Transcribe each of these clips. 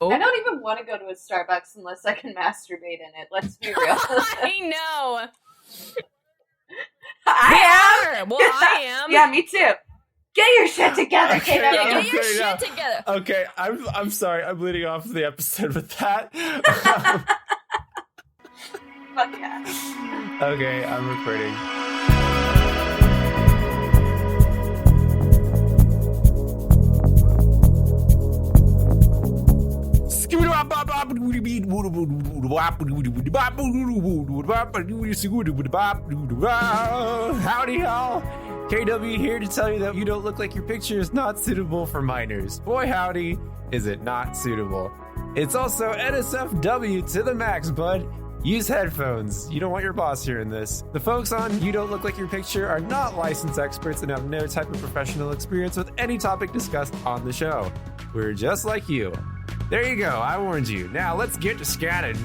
Oh. I don't even want to go to a Starbucks unless I can masturbate in it. Let's be real. I know. I am. Well, I am. Yeah, me too. Get your shit together, Okay, Kato. Yeah, get your shit together. Okay, I'm sorry. I'm leading off the episode with that. Fuck yeah. Okay, I'm recording. Howdy, y'all. KW here to tell you that you don't look like your picture is not suitable for minors. Boy, howdy, is it not suitable. It's also NSFW to the max, bud. Use headphones. You don't want your boss hearing this. The folks on You Don't Look Like Your Picture are not licensed experts and have no type of professional experience with any topic discussed on the show. We're just like you. There you go, I warned you. Now let's get to scatting.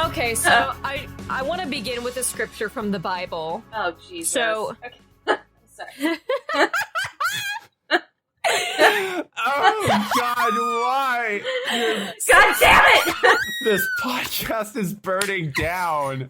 Okay, so I want to begin with a scripture from the Bible. Oh, Jesus. So, okay. Sorry. Oh, God, why? God damn it! This podcast is burning down.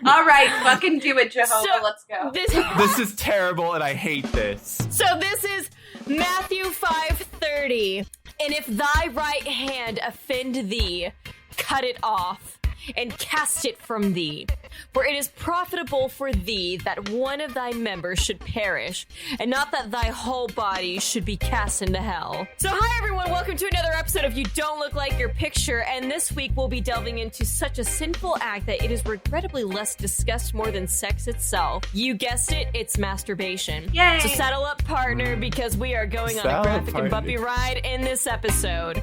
All right, fucking do it, Jehovah. So, Let's go. This is terrible, and I hate this. So this is Matthew 5:30. And if thy right hand offend thee, cut it off, and cast it from thee. For it is profitable for thee that one of thy members should perish, and not that thy whole body should be cast into hell. So hi everyone, welcome to another episode of You Don't Look Like Your Picture, and this week we'll be delving into such a sinful act that it is regrettably less discussed more than sex itself. You guessed it, it's masturbation. Yay! So saddle up, partner, because we are going on a graphic and bumpy ride in this episode.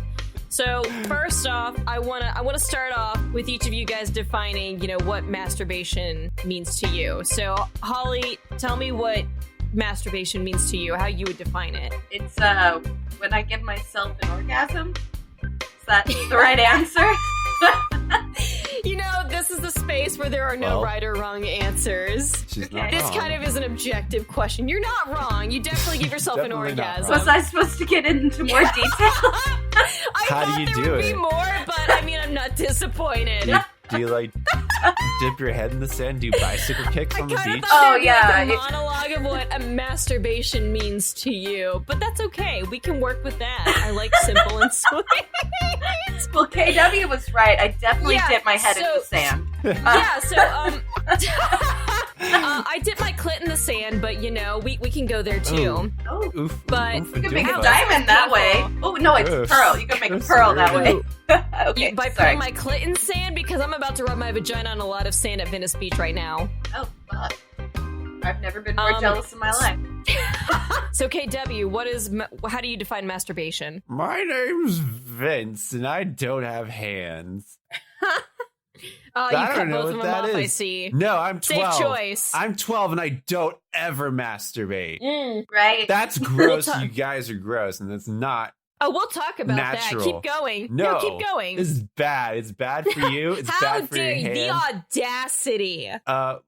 So first off, I wanna start off with each of you guys defining, what masturbation means to you. So Holly, tell me what masturbation means to you, how you would define it. It's when I give myself an orgasm. Is that the right answer? This is the space where there are no right or wrong ansers. She's not This wrong. kind of is an objective question. You're not wrong. You definitely give yourself an Definitely not orgasm. wrong. Was I supposed to get into more detail? I How thought do you there do would be it? more, but I'm not disappointed. Do you dip your head in the sand, do bicycle kicks on the I kind of beach? thought Oh, there'd be yeah. a monologue of what a masturbation means to you, but that's okay. We can work with that. I like simple and sweet. Well, KW was right. I definitely Yeah, dipped my head in so- the sand. Yeah, so I dip my clit in the sand, but we can go there too. Oh, Oof. But- oof, you can make oof. a diamond that way. Oh, no, it's Ugh. pearl. You can make a That's pearl that weird. way. Okay, By sorry. putting my clit in sand, because I'm about to rub my vagina on a lot of sand at Venice Beach right now. Oh, fuck. I've never been more jealous in my life. So KW, how do you define masturbation? My name's Vince, and I don't have hands. Oh, you I cut don't know both of what them that off, I is. see. No, I'm Safe 12. choice. I'm 12, and I don't ever masturbate. Right? That's gross. We'll talk- You guys are gross, and that's not Oh, we'll talk about natural. that. Keep going. No, keep going. This is bad. It's bad for you. It's How bad for your dare you? The hands. audacity.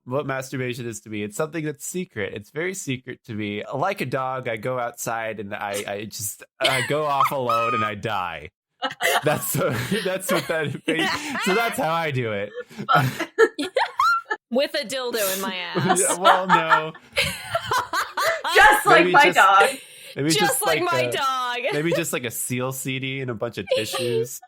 What masturbation is to me, it's something that's secret. It's very secret to me. Like a dog, I go outside and I go off alone and I die. That's what that means. So that's how I do it. With a dildo in my ass. Well, no. Just like Maybe my just- dog. Maybe Just like my a, dog. Maybe just like a seal CD and a bunch of tissues.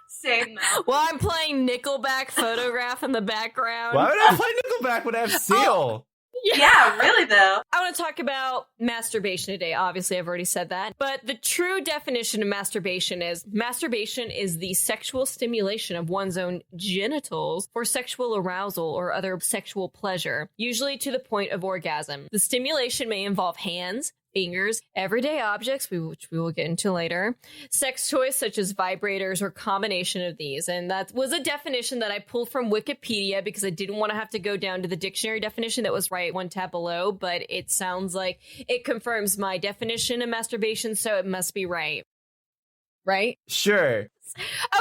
Same though. Well, I'm playing Nickelback Photograph in the background. Why would I play Nickelback when I have Seal? Yeah, really though. I want to talk about masturbation today. Obviously, I've already said that. But the true definition of masturbation is the sexual stimulation of one's own genitals for sexual arousal or other sexual pleasure, usually to the point of orgasm. The stimulation may involve hands, fingers, everyday objects, which we will get into later, sex toys such as vibrators or combination of these. And that was a definition that I pulled from Wikipedia because I didn't want to have to go down to the dictionary definition that was right one tab below, but it sounds like it confirms my definition of masturbation, so it must be right. Right? Sure.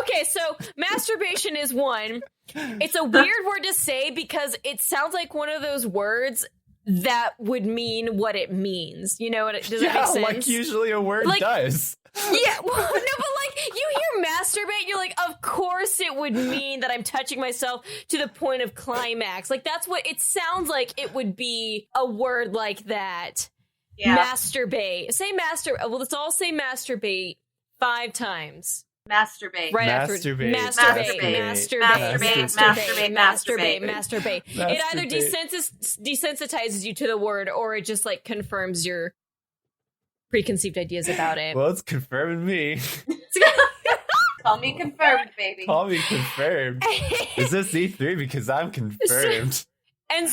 Okay, so masturbation is one. It's a weird word to say because it sounds like one of those words that would mean what it means. You know, does that make sense? Like usually a word does. Yeah, well, no, but like you hear masturbate, you're like, of course it would mean that I'm touching myself to the point of climax. Like that's what it sounds like. It would be a word like that. Yeah. Masturbate. Say well, let's all say masturbate 5 times. Masturbate. Right after masturbate. Masturbate. It either desensitizes you to the word or it just like confirms your preconceived ideas about it. Well, it's confirming me. Call me confirmed, baby. Call me confirmed. Is this E3? Because I'm confirmed. I'm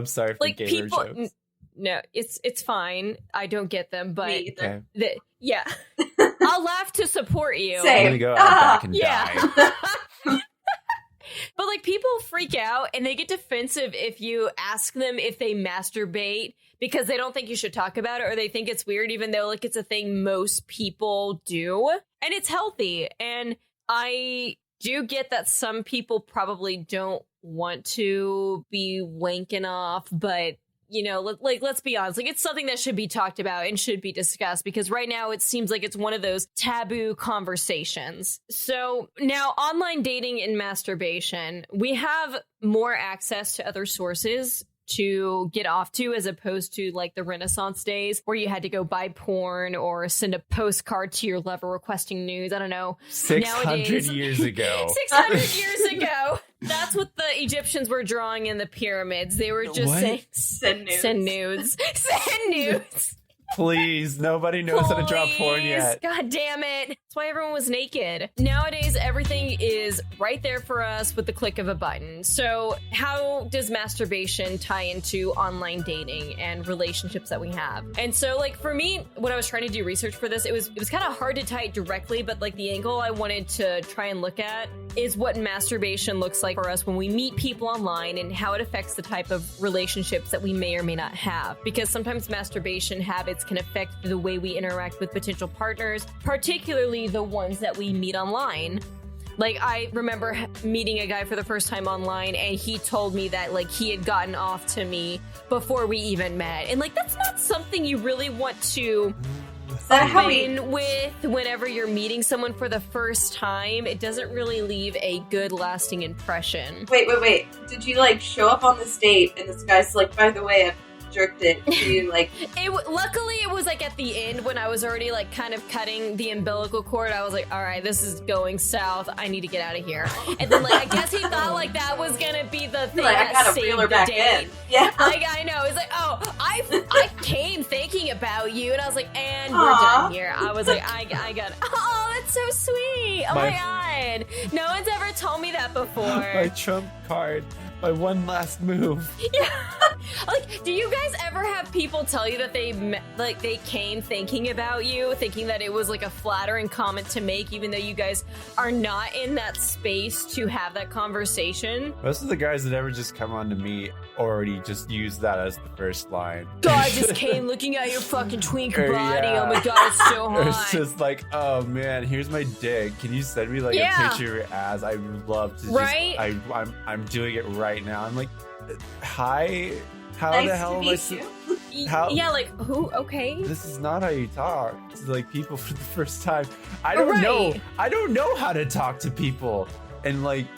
sorry for like gamer jokes. No, it's fine. I don't get them, but me either. Yeah. I'll laugh to support you. Same. I'm gonna go out back and die. But like people freak out and they get defensive if you ask them if they masturbate because they don't think you should talk about it or they think it's weird even though like it's a thing most people do and it's healthy. And I do get that some people probably don't want to be wanking off, but you know, like, let's be honest, like, it's something that should be talked about and should be discussed because right now it seems like it's one of those taboo conversations. So now online dating and masturbation, we have more access to other sources to get off to as opposed to like the Renaissance days where you had to go buy porn or send a postcard to your lover requesting news. I don't know. 600 years ago. 600 years ago. That's what the Egyptians were drawing in the pyramids. They were just saying, send nudes. Send nudes. Send nudes. Please, nobody knows how to draw porn yet. God damn it. That's why everyone was naked. Nowadays, everything is right there for us with the click of a button. So how does masturbation tie into online dating and relationships that we have? And so, like, for me, when I was trying to do research for this, it was kind of hard to tie it directly, but, like, the angle I wanted to try and look at is what masturbation looks like for us when we meet people online and how it affects the type of relationships that we may or may not have. Because sometimes masturbation habits can affect the way we interact with potential partners, particularly the ones that we meet online. Like, I remember meeting a guy for the first time online, and he told me that, like, he had gotten off to me before we even met. And, like, that's not something you really want to open with whenever you're meeting someone for the first time. It doesn't really leave a good, lasting impression. Wait. Did you, like, show up on this date, and this guy's like, by the way, I've jerked it to you, like... Luckily, it was, like, at the end when I was already, like, kind of cutting the umbilical cord. I was like, all right, this is going south. I need to get out of here. And then, like, I guess he thought, like, that was gonna be the thing that saved the date. Yeah. Like, I know. It's like, oh, I came thinking about you. And I was like, and we're done here. I was like, I got... Oh, that's so sweet. Oh, my God. No one's ever told me that before. My trump card. My one last move. Yeah. Like, do you guys ever have people tell you that they came thinking about you, thinking that it was like a flattering comment to make, even though you guys are not in that space to have that conversation? Most of the guys that ever just come on to me already just use that as the first line. God, I just came looking at your fucking twink body. Yeah. Oh my God, it's so hot. It's just like, oh man, here's my dick. Can you send me like a picture of your ass? I would love to. Right? I'm doing it right now. I'm like, hi. How nice the hell am I? How? Yeah, like who? Okay. This is not how you talk to like people for the first time. I don't know. I don't know how to talk to people and like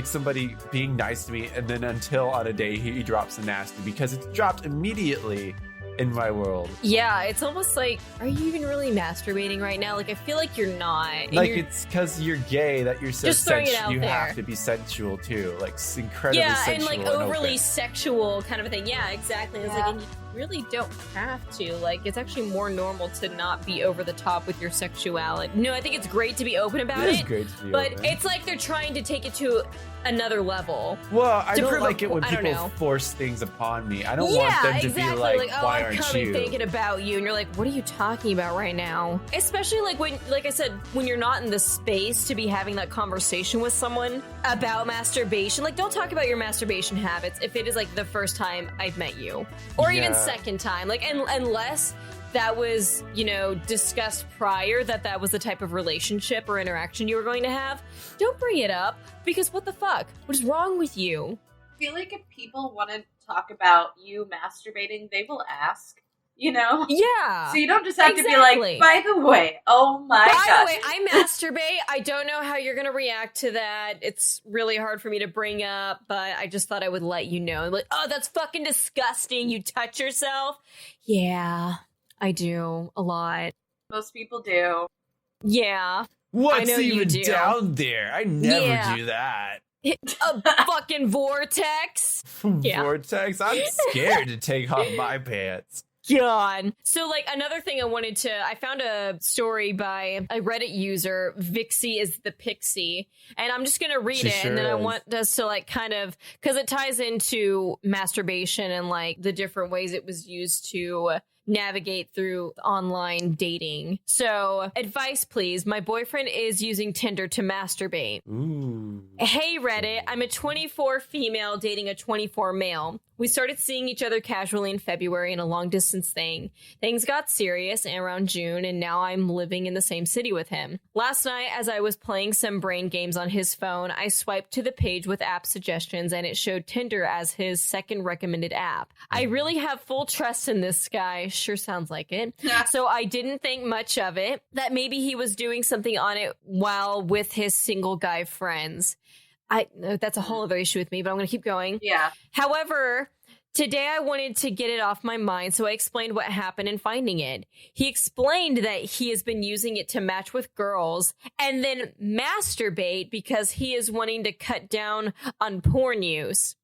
somebody being nice to me, and then until on a day he drops a nasty because it's dropped immediately in my world. Yeah, it's almost like, are you even really masturbating right now? Like, I feel like you're not. Like, it's because you're gay that you're so sensual. You have to be sensual too, like incredibly sensual. Yeah, and like overly sexual kind of a thing. Yeah, exactly. It's like, really don't have to. Like, it's actually more normal to not be over the top with your sexuality. No, I think it's great to be open about it. It is great to be but open. it's like they're trying to take it to another level. Well, I to don't prove like it when I don't people know. force things upon me. I don't want them to exactly. be like, oh, why I'm aren't coming you? thinking about you, and you're like, what are you talking about right now? Especially like when, like I said, when you're not in the space to be having that conversation with someone about masturbation. Like, don't talk about your masturbation habits if it is like the first time I've met you, or even second time. Like, unless that was, you know, discussed prior that was the type of relationship or interaction you were going to have, don't bring it up, because what the fuck? What is wrong with you? I feel like if people want to talk about you masturbating, they will ask, you know? Yeah. So you don't just have to be like, by the way, oh my god. By the way, I masturbate. I don't know how you're going to react to that. It's really hard for me to bring up, but I just thought I would let you know. Like, oh, that's fucking disgusting. You touch yourself? Yeah. I do a lot. Most people do. Yeah. What's I know even you do. down there? I never do that. A fucking vortex. Vortex? I'm scared to take off my pants. God. So, like, another thing I found a story by a Reddit user, Vixie is the Pixie, and I'm just gonna read it, and then I want us to, like, kind of, because it ties into masturbation and, like, the different ways it was used to navigate through online dating. So, advice, please. My boyfriend is using Tinder to masturbate. Ooh. Hey, Reddit. I'm a 24 female dating a 24 male. We started seeing each other casually in February in a long-distance thing. Things got serious around June, and now I'm living in the same city with him. Last night, as I was playing some brain games on his phone, I swiped to the page with app suggestions, and it showed Tinder as his second recommended app. I really have full trust in this guy. Sure sounds like it. So I didn't think much of it, that maybe he was doing something on it while with his single guy friends. That's a whole other issue with me, but I'm going to keep going. Yeah. However, today I wanted to get it off my mind, so I explained what happened in finding it. He explained that he has been using it to match with girls and then masturbate because he is wanting to cut down on porn use.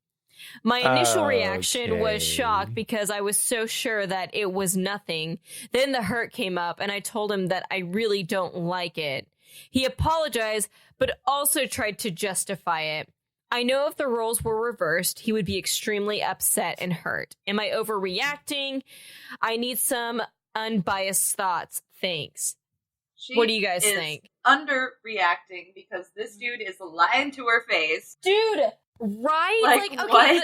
My initial reaction was shock because I was so sure that it was nothing. Then the hurt came up, and I told him that I really don't like it. He apologized, but also tried to justify it. I know if the roles were reversed, he would be extremely upset and hurt. Am I overreacting? I need some unbiased thoughts. Thanks. What do you guys think? Underreacting because this dude is lying to her face. Dude, right? Like okay,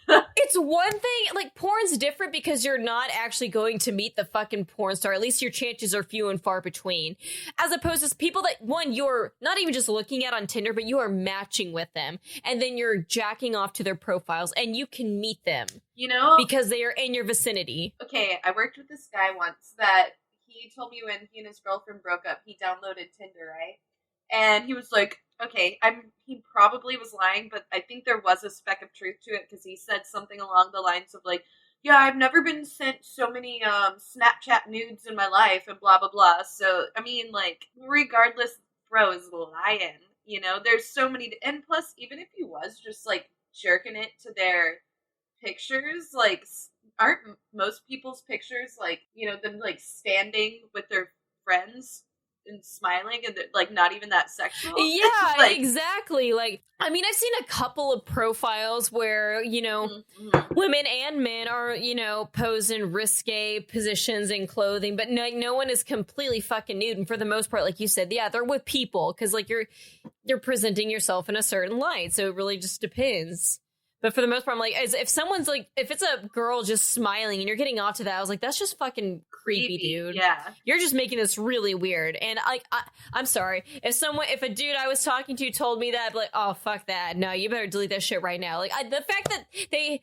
what? It's one thing, like, porn's different because you're not actually going to meet the fucking porn star. At least your chances are few and far between. As opposed to people that, one, you're not even just looking at on Tinder, but you are matching with them. And then you're jacking off to their profiles, and you can meet them. You know? Because they are in your vicinity. Okay, I worked with this guy once that he told me when he and his girlfriend broke up, he downloaded Tinder, right? And he was like, okay, he probably was lying, but I think there was a speck of truth to it because he said something along the lines of like, yeah, I've never been sent so many Snapchat nudes in my life and blah, blah, blah. So, I mean, like, regardless, bro is lying. You know, there's so many, and plus, even if he was just like jerking it to their pictures, like, aren't most people's pictures like, you know, them like standing with their friends and smiling and like not even that sexual? Yeah, like, exactly. Like, I mean, I've seen a couple of profiles where, you know, women and men are, you know, posed in risque positions and clothing, but no one is completely fucking nude. And for the most part, like you said, yeah, they're with people because like you're presenting yourself in a certain light. So it really just depends. But for the most part, I'm like, if someone's like, if it's a girl just smiling and you're getting off to that, I was like, that's just fucking creepy, dude. Yeah. You're just making this really weird. And I'm sorry. If a dude I was talking to told me that, I'd be like, oh, fuck that. No, you better delete that shit right now. Like, the fact that this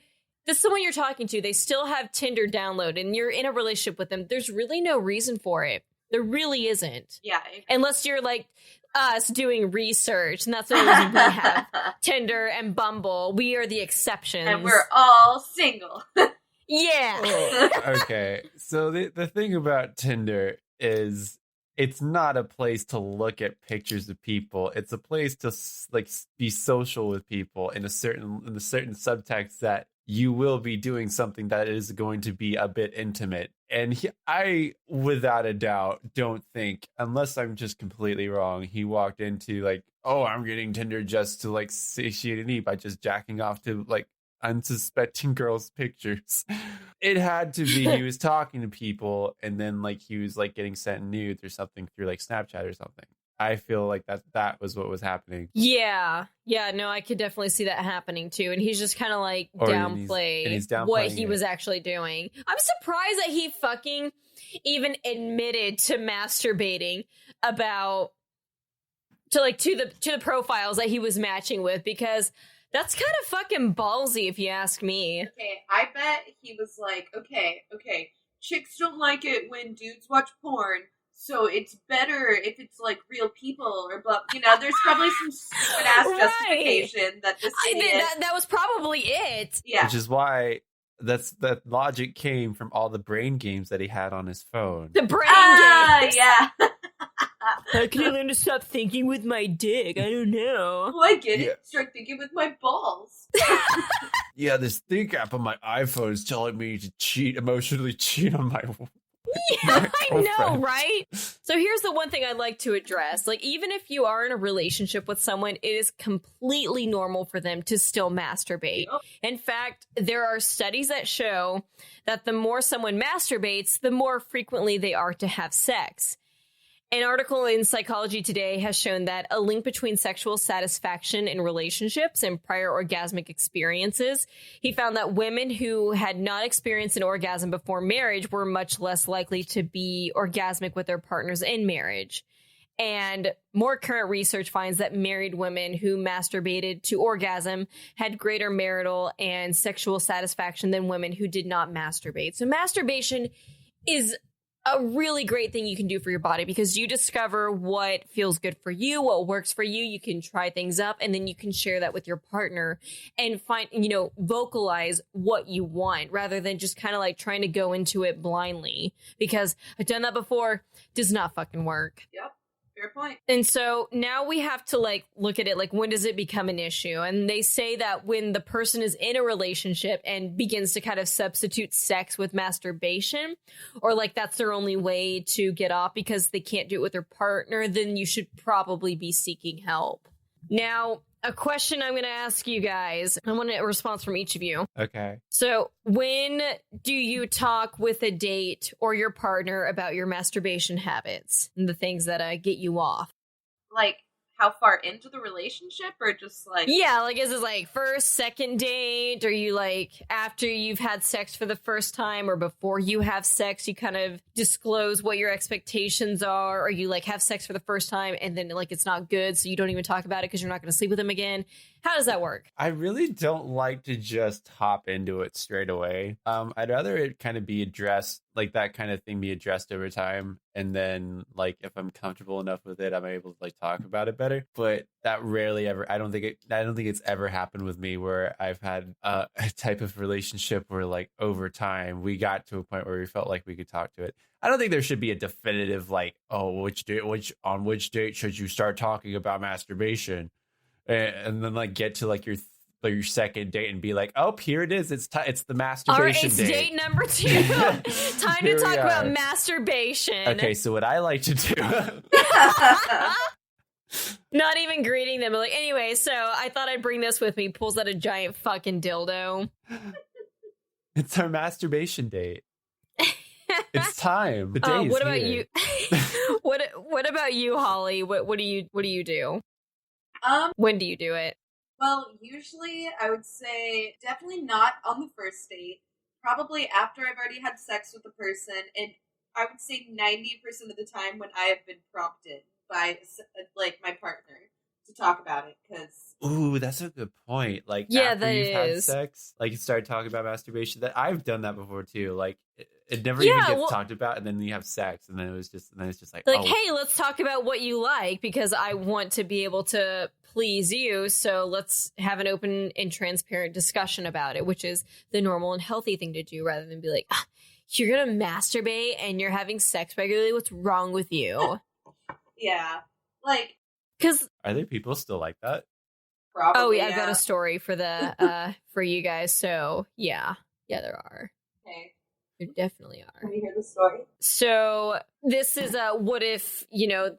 is someone you're talking to, they still have Tinder download and you're in a relationship with them, there's really no reason for it. There really isn't. Yeah. Unless you're like us doing research, and that's the only reason we have Tinder and Bumble. We are the exceptions. And we're all single. Yeah. Oh, okay. So the thing about Tinder is it's not a place to look at pictures of people. It's a place to like be social with people in a certain subtext that you will be doing something that is going to be a bit intimate. And I, without a doubt, don't think, unless I'm just completely wrong, he walked into like, oh, I'm getting Tinder just to like satiate a need by just jacking off to like unsuspecting girls' pictures. It had to be he was talking to people and then like he was like getting sent nudes or something through like Snapchat or something. I feel like that was what was happening. Yeah, no, I could definitely see that happening too. And he's just kind of like downplaying what he was actually doing. I'm surprised that he fucking even admitted to masturbating to the profiles that he was matching with, because that's kind of fucking ballsy if you ask me. Okay, I bet he was like, okay, chicks don't like it when dudes watch porn. So it's better if it's like real people or blah. You know, there's probably some stupid ass justification that this idiot. That was probably it. Yeah, which is why that logic came from all the brain games that he had on his phone. The brain games, yeah. How can I learn to stop thinking with my dick? I don't know. Oh, I get it. Start thinking with my balls. Yeah, this think app on my iPhone is telling me to emotionally cheat on my. Yeah, I know, right? So here's the one thing I'd like to address. Like, even if you are in a relationship with someone, it is completely normal for them to still masturbate. Yep. In fact, there are studies that show that the more someone masturbates, the more frequently they are to have sex. An article in Psychology Today has shown that a link between sexual satisfaction in relationships and prior orgasmic experiences. He found that women who had not experienced an orgasm before marriage were much less likely to be orgasmic with their partners in marriage. And more current research finds that married women who masturbated to orgasm had greater marital and sexual satisfaction than women who did not masturbate. So masturbation is a really great thing you can do for your body, because you discover what feels good for you, what works for you. You can try things up, and then you can share that with your partner and vocalize what you want, rather than just kind of like trying to go into it blindly, because I've done that before. Does not fucking work. Yep. Fair point. And so now we have to like look at it like, when does it become an issue? And they say that when the person is in a relationship and begins to kind of substitute sex with masturbation, or like that's their only way to get off because they can't do it with their partner, then you should probably be seeking help. Now, a question I'm going to ask you guys. I want a response from each of you. Okay. So when do you talk with a date or your partner about your masturbation habits and the things that get you off? Like, how far into the relationship, or just like... Yeah, like, is it like first, second date? Or you like after you've had sex for the first time, or before you have sex, you kind of disclose what your expectations are? Or you like have sex for the first time and then like it's not good, so you don't even talk about it because you're not going to sleep with them again? How does that work? I really don't like to just hop into it straight away. I'd rather it kind of be addressed, like that kind of thing be addressed over time. And then like, if I'm comfortable enough with it, I'm able to like talk about it better. But that rarely ever, I don't think it's ever happened with me where I've had a type of relationship where like over time we got to a point where we felt like we could talk to it. I don't think there should be a definitive like, oh, on which date should you start talking about masturbation? And then like get to like your second date and be like, oh, here it is. It's the masturbation All right, it's date. Date number 2. Time to talk about masturbation. Okay, so what I like to do. Not even greeting them. Like, anyway, so I thought I'd bring this with me. Pulls out a giant fucking dildo. It's our masturbation date. It's time. The day is what about here. you? What about you, Holly? What do you do? When do you do it? Well, usually I would say definitely not on the first date. Probably after I've already had sex with the person, and I would say 90% of the time when I have been prompted by like my partner to talk about it, because ooh, that's a good point. Like, yeah, after you've had sex, like you start talking about masturbation. That I've done that before too. Like it never even gets talked about, and then you have sex, and then it's just like oh. Hey, let's talk about what you like, because I want to be able to please you. So let's have an open and transparent discussion about it, which is the normal and healthy thing to do, rather than be like, you're gonna masturbate and you're having sex regularly. What's wrong with you? Yeah, like, because are there people still like that? Probably. Oh yeah, I've got a story for the for you guys. So yeah, there are. Okay. There definitely are. Can we hear the story? So this is what if,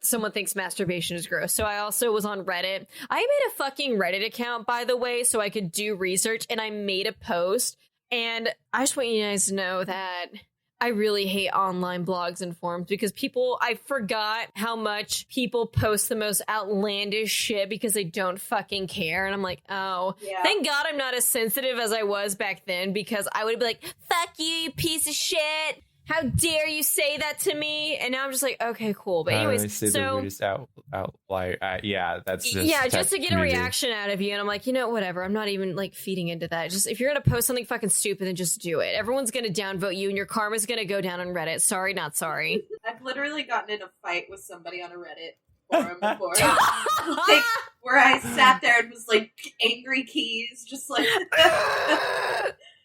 someone thinks masturbation is gross. So I also was on Reddit. I made a fucking Reddit account, by the way, so I could do research, and I made a post. And I just want you guys to know that I really hate online blogs and forums because I forgot how much people post the most outlandish shit because they don't fucking care. And I'm like, oh, thank God I'm not as sensitive as I was back then, because I would be like, fuck you, you piece of shit. How dare you say that to me? And now I'm just like, okay, cool. But anyways, so we're just outlier. That's just just to get a reaction out of you. And I'm like, whatever. I'm not even like feeding into that. Just if you're gonna post something fucking stupid, then just do it. Everyone's gonna downvote you, and your karma's gonna go down on Reddit. Sorry, not sorry. I've literally gotten in a fight with somebody on a Reddit forum before, where I sat there and was like angry keys, just like.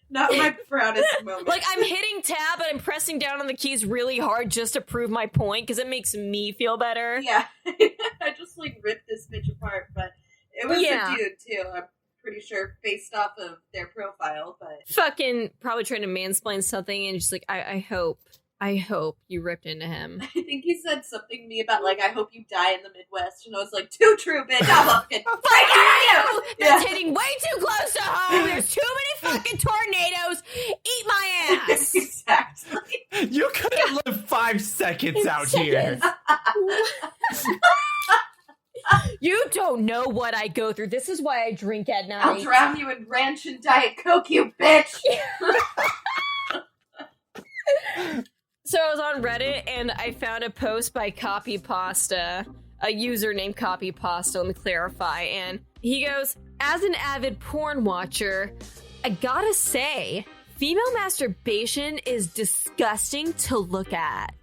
Not my proudest moment. Like, I'm hitting tab, but I'm pressing down on the keys really hard just to prove my point, because it makes me feel better. Yeah. I just, ripped this bitch apart, but it was a dude, too. I'm pretty sure, based off of their profile, but... Fucking probably trying to mansplain something, and just like, I hope you ripped into him. I think he said something to me about, I hope you die in the Midwest, and I was like, too true, bitch, I'll fucking break out of you! That's hitting way too close to home! There's too many fucking tornadoes! Eat my ass! Exactly. You could have lived 5 seconds out here! You don't know what I go through. This is why I drink at night. I'll drown you in ranch and Diet Coke, you bitch! So I was on Reddit and I found a post by Copy Pasta, a user named Copy Pasta, let me clarify, and he goes, as an avid porn watcher, I gotta say, female masturbation is disgusting to look at.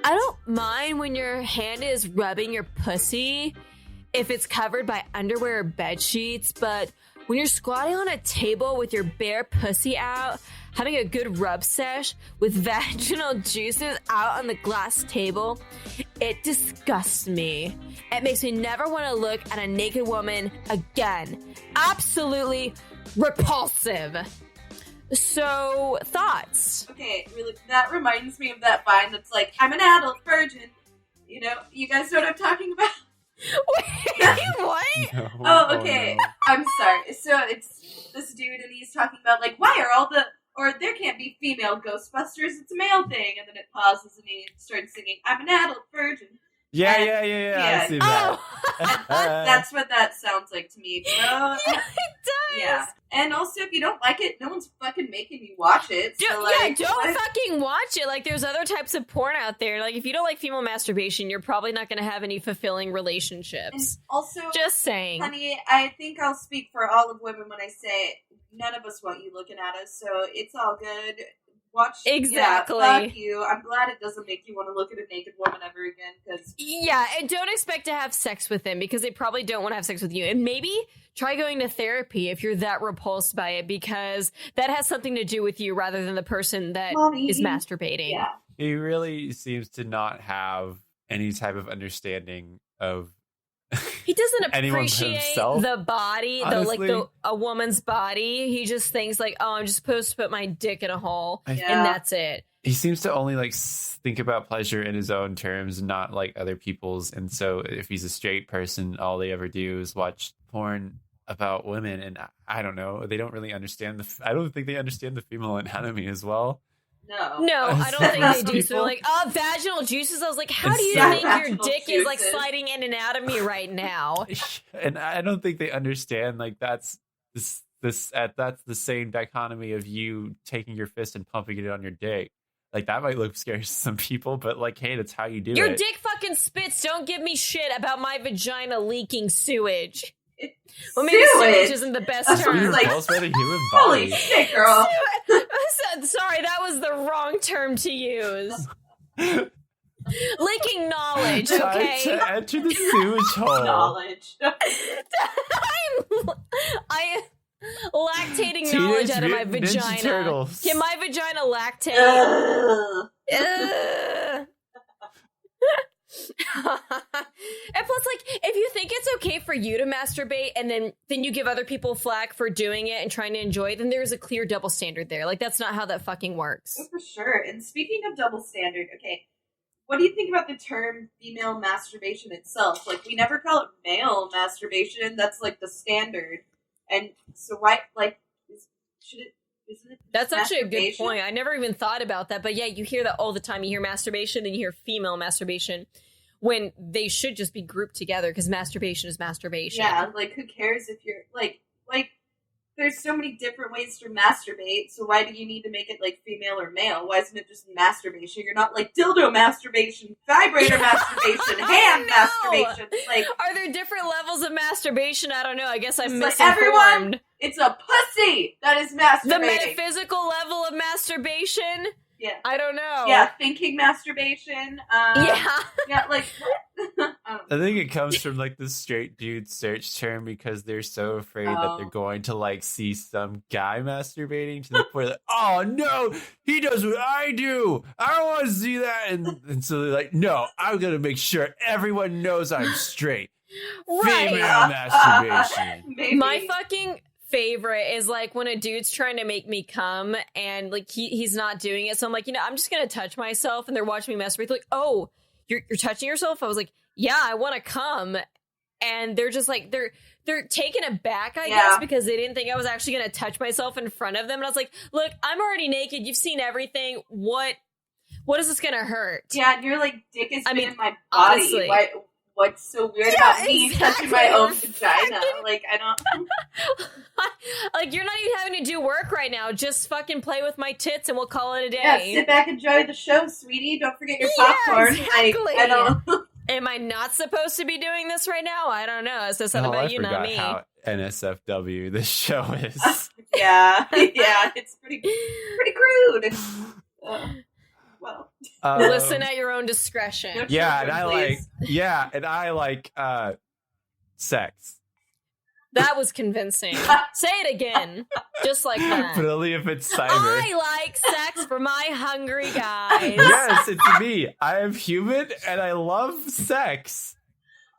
I don't mind when your hand is rubbing your pussy if it's covered by underwear or bed sheets, but when you're squatting on a table with your bare pussy out, having a good rub sesh with vaginal juices out on the glass table, it disgusts me. It makes me never want to look at a naked woman again. Absolutely repulsive. So, thoughts? Okay, really, that reminds me of that vine that's like, I'm an adult virgin. You guys know what I'm talking about? Wait, what? No, okay. No. I'm sorry. So it's this dude, and he's talking about, why are all there can't be female Ghostbusters, it's a male thing. And then it pauses, and he starts singing, I'm an adult virgin. Yeah. I see that. That's what that sounds like to me. Yeah, it does. Yeah. And also, if you don't like it, no one's fucking making you watch it. So don't fucking watch it. There's other types of porn out there. If you don't like female masturbation, you're probably not going to have any fulfilling relationships. And also, just saying. Honey, I think I'll speak for all of women when I say none of us want you looking at us, so it's all good. Watch. Exactly. Yeah, fuck you. I'm glad it doesn't make you want to look at a naked woman ever again, because... Yeah, and don't expect to have sex with them, because they probably don't want to have sex with you. And maybe try going to therapy if you're that repulsed by it, because that has something to do with you rather than the person that is masturbating. Yeah. He really seems to not have any type of understanding of... He doesn't appreciate the body, a woman's body. He just thinks I'm just supposed to put my dick in a hole, and that's it. He seems to only think about pleasure in his own terms, not other people's. And so, if he's a straight person, all they ever do is watch porn about women, and I don't know. They don't really understand I don't think they understand the female anatomy as well. No, I don't think they do. So they're vaginal juices. I was like, how do you think your dick is sliding in and out of me right now? And I don't think they understand that's that's the same dichotomy of you taking your fist and pumping it on your dick. That might look scary to some people, but hey, that's how you do it. Your dick fucking spits. Don't give me shit about my vagina leaking sewage. Well, maybe sewage isn't the best term. By the human body. Holy shit, girl. Sorry, that was the wrong term to use. Leaking knowledge, okay? Time to enter the sewage hole. Knowledge. I lactating knowledge out of my vagina. Turtles. Can my vagina lactate? And plus, if you think it's okay for you to masturbate and then you give other people flack for doing it and trying to enjoy it, then there's a clear double standard there. Like, that's not how that fucking works. Oh, for sure. And speaking of double standard, okay, what do you think about the term female masturbation itself? Like, we never call it male masturbation. That's, like, the standard. And so why, like, isn't it That's actually a good point. I never even thought about that. But yeah, you hear that all the time. You hear masturbation, then you hear female masturbation, when they should just be grouped together, because masturbation is masturbation. Yeah, like, who cares if you're, like, there's so many different ways to masturbate, so why do you need to make it, like, female or male? Why isn't it just masturbation? You're not, like, dildo masturbation, vibrator masturbation, hand masturbation. Like, are there different levels of masturbation? I don't know. I guess I'm like, misinformed. everyone, it's a pussy that is masturbating. The metaphysical level of masturbation? Yeah. I don't know. Yeah, thinking masturbation. Yeah, like, what? I think it comes from like the straight dude search term, because they're so afraid that they're going to like see some guy masturbating to the point that, oh no, he does what I do. I don't want to see that. And so they're like, no, I'm going to make sure everyone knows I'm straight. Right. Female masturbation. Maybe. My fucking favorite is like when a dude's trying to make me come and like he's not doing it. So I'm like, I'm just going to touch myself, and they're watching me masturbate. They're like, oh, you're touching yourself? I was like, yeah, I want to come. And they're just like, they're taken aback, I guess, because they didn't think I was actually going to touch myself in front of them. And I was like, look, I'm already naked. You've seen everything. What is this going to hurt? Yeah, and you're like, dick is in my body. Honestly. What's so weird about me touching my own vagina? Like, I don't... Like, you're not even having to do work right now. Just fucking play with my tits and we'll call it a day. Yeah, sit back, enjoy the show, sweetie. Don't forget your popcorn. Exactly. Like, I don't... Am I not supposed to be doing this right now? I don't know. It's just something about you, not me. How NSFW this show is. Yeah, it's pretty crude. Well, listen at your own discretion. No yeah, children, and I like sex. That was convincing. Say it again, just like that. But only if it's cyber. I like sex for my hungry guys. Yes, it's me. I am human and I love sex.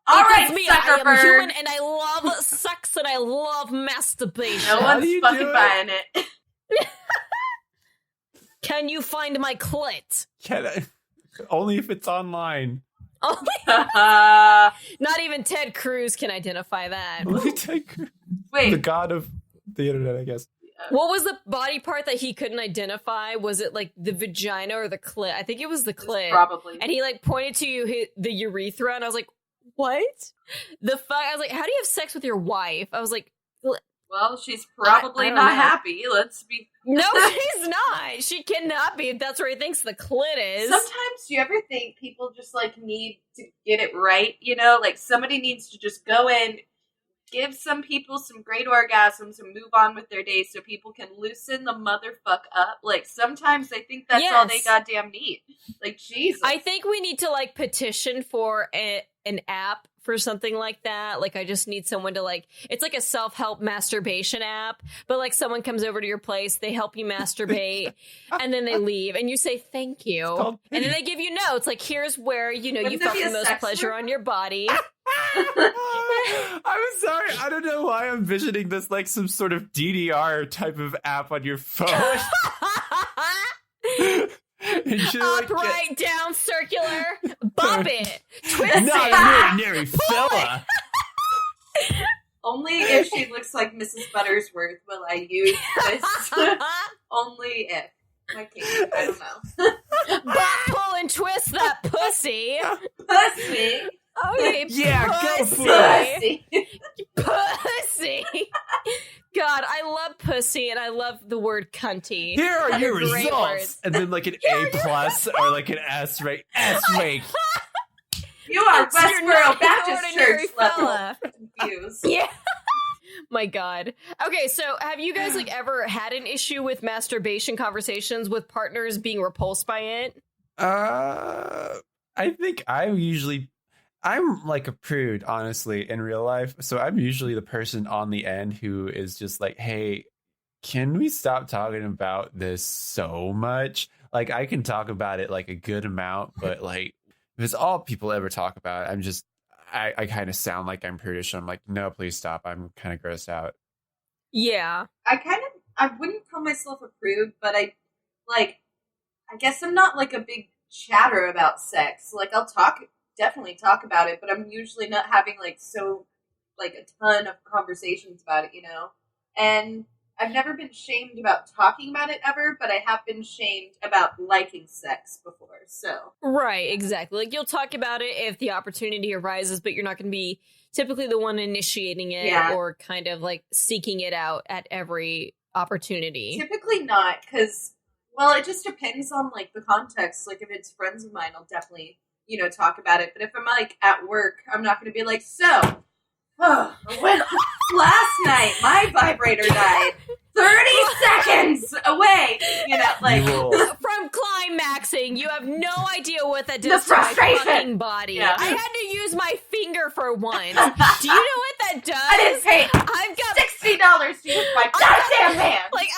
all right, It's me. Zuckerberg. I am human and I love sex and I love masturbation. No How do one's you fucking do it? buying it. Can you find my clit? Can I? Only if it's online. Oh, Not not even Ted Cruz can identify that. Wait. The god of the internet, I guess. What was the body part that he couldn't identify? Was it like the vagina or the clit? I think it was the clit. Probably. And he like pointed to the urethra, and I was like, "What the fuck?" I was like, "How do you have sex with your wife?" I was like, Well, she's probably I don't not know. happy. Let's be... "No, she's not. She cannot be if that's where he thinks the clit is." Sometimes, do you ever think people just, like, need to get it right? Like, somebody needs to just go in, give some people some great orgasms, and move on with their day so people can loosen the motherfuck up. Like, sometimes I think that's all they Yes. goddamn need. Like, Jesus. I think we need to like petition for an app for something like that. Like, I just need someone to like, it's like a self-help masturbation app, but like someone comes over to your place, they help you masturbate, and then they leave, and you say thank you, and then they give you notes like, here's where you Wouldn't felt that be the a most sex pleasure work? on your body. I'm sorry. I don't know why I'm envisioning this like some sort of DDR type of app on your phone. And you're like, Up, right, down, circular, bump it, twist it. not ordinary fella. Only if she looks like Mrs. Buttersworth will I use this. Only if. Okay, I don't know. Butt pull and twist that pussy. Pussy. Okay, Yeah, go pussy. for it. Pussy. Pussy. God, I love pussy and I love the word cunty. Here are your They're great results. words. And then like an A plus or like an S rank. S rank. You are You're Westboro not an Baptist ordinary Church level. fella. Confused. Yeah. My God. Okay, so have you guys like ever had an issue with masturbation conversations with partners being repulsed by it? I think I'm like a prude, honestly, in real life. So I'm usually the person on the end who is just like, hey, can we stop talking about this so much? Like, I can talk about it like a good amount, but like, if it's all people ever talk about, I kind of sound like I'm prudish. I'm like, no, please stop. I'm kind of grossed out. Yeah. I wouldn't call myself a prude, but I guess I'm not like a big chatter about sex. Like I'll definitely talk about it, but I'm usually not having like a ton of conversations about it, you know? And I've never been shamed about talking about it ever, but I have been shamed about liking sex before, so. Right, exactly. Like, you'll talk about it if the opportunity arises, but you're not going to be typically the one initiating it or kind of, like, seeking it out at every opportunity. Typically not, because, well, it just depends on, like, the context. Like, if it's friends of mine, I'll definitely, you know, talk about it. But if I'm, like, at work, I'm not going to be like, so... last night, my vibrator died 30 seconds away. You know, like from climaxing, you have no idea what that the does to my frustration. fucking body. Yeah. I had to use my finger for once. Do you know what that does? I didn't pay I've got $60 to use my goddamn hand. Like,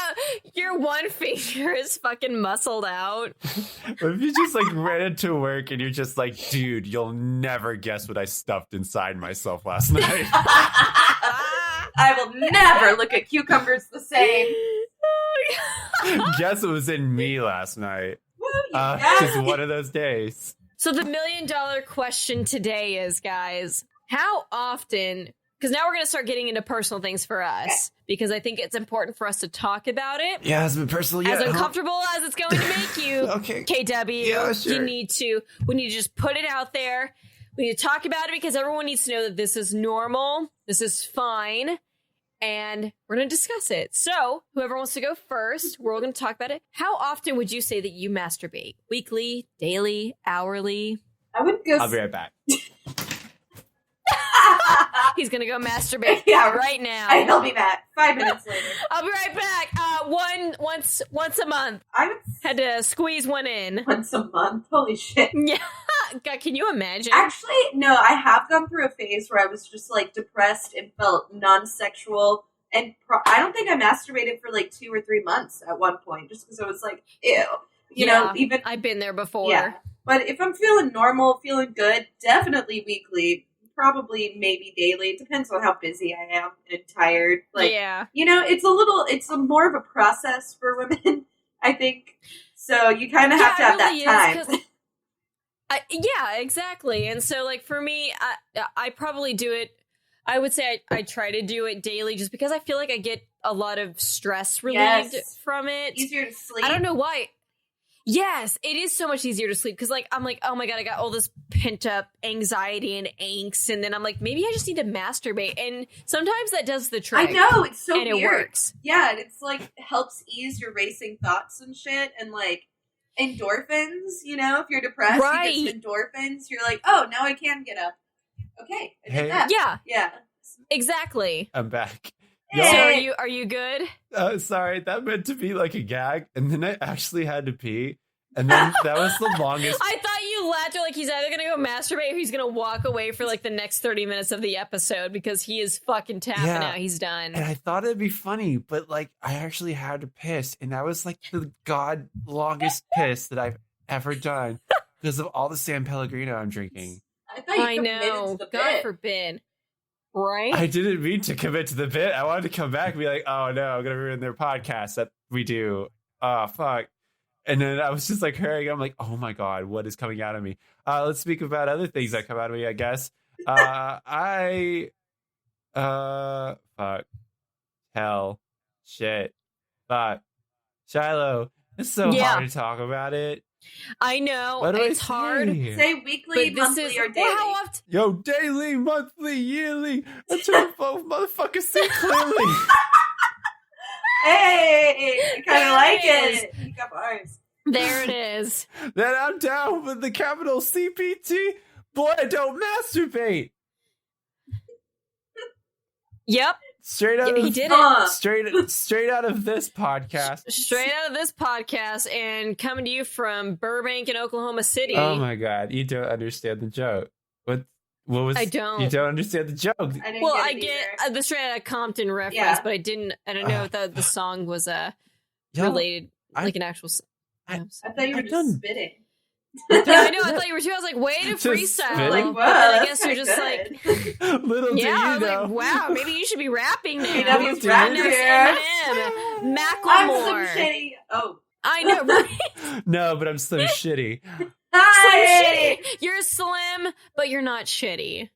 your one finger is fucking muscled out. What if you just like ran into work and you're just like, dude, you'll never guess what I stuffed inside myself last night. I will never look at cucumbers the same. Guess it was in me last night. Woo, Just one of those days. So the $1 million question today is, guys, how often... Because now we're going to start getting into personal things for us, because I think it's important for us to talk about it. Yeah, it hasn't been personal yet. As uncomfortable as it's going to make you, okay. KW, yeah, sure. we need to just put it out there. We need to talk about it because everyone needs to know that this is normal, this is fine, and we're going to discuss it. So, whoever wants to go first, we're all going to talk about it. How often would you say that you masturbate? Weekly, daily, hourly? I would go... I'll be right back. He's gonna go masturbate right now. He'll be back 5 minutes later. I'll be right back. Once a month. I would had to squeeze one in. Once a month. Holy shit. Yeah. God, can you imagine? Actually, no, I have gone through a phase where I was just like depressed and felt non-sexual, and I don't think I masturbated for like 2 or 3 months at one point, just because I was like, ew. You know, even I've been there before. Yeah. But if I'm feeling normal, feeling good, definitely weekly. Probably maybe daily. It depends on how busy I am and tired. Like, you know, it's a more of a process for women, I think. So you kind of have to have that time. Yeah, exactly. And so, like, for me, I probably do it. I would say I try to do it daily just because I feel like I get a lot of stress relieved from it. Easier to sleep. I don't know why. Yes, it is so much easier to sleep because, like, I'm like, oh my God, I got all this pent up anxiety and angst. And then I'm like, maybe I just need to masturbate. And sometimes that does the trick. I know, it's so weird. And it works. Yeah, it's like, helps ease your racing thoughts and shit. And like, endorphins, you know, if you're depressed, you get endorphins. You're like, oh, now I can get up. Okay, I did that. Yeah. Yeah. Exactly. I'm back. Hey. So are you good? Sorry, that meant to be like a gag, and then I actually had to pee, and then that was the longest. I thought you laughed. You're like, he's either gonna go masturbate or he's gonna walk away for like the next 30 minutes of the episode because he is fucking tapping out. He's done. And I thought it'd be funny, but like I actually had to piss, and that was like the longest piss that I've ever done because of all the San Pellegrino I'm drinking. I thought you committed to the God bit. forbid. Right? I didn't mean to commit to the bit. I wanted to come back and be like, oh no, I'm gonna ruin their podcast that we do. Oh fuck. And then I was just like hurrying. I'm like, oh my God, what is coming out of me? Let's speak about other things that come out of me, I guess. Fuck. Hell. Shit. Fuck. Shiloh. It's so hard to talk about it. I know. What do it's I hard. Say weekly, monthly, or daily. Well, how often? Yo, daily, monthly, yearly. Until both motherfuckers see clearly. Hey, I kind of like it. You got bars. There it is. Then I'm down with the capital CPT. Boy, I don't masturbate. Yep. Straight out he did it. Straight out of this podcast. Straight out of this podcast and coming to you from Burbank in Oklahoma City. Oh my God, you don't understand the joke. What was? I don't. You don't understand the joke. I get the straight out of Compton reference, but I don't know if the song was related, like an actual. I thought you were just spitting. No, I know. I thought you were too. I was like, way to Just freestyle. spit. Like, But wow, then I that's guess you're kinda just good. like, Little do yeah. I you was know. like, wow, maybe you should be rapping now. KW's do rap you? here. Eminem, I'm so Macklemore. shitty. Oh. I know, right? No, but I'm so shitty. Hi! You're slim, but you're not shitty.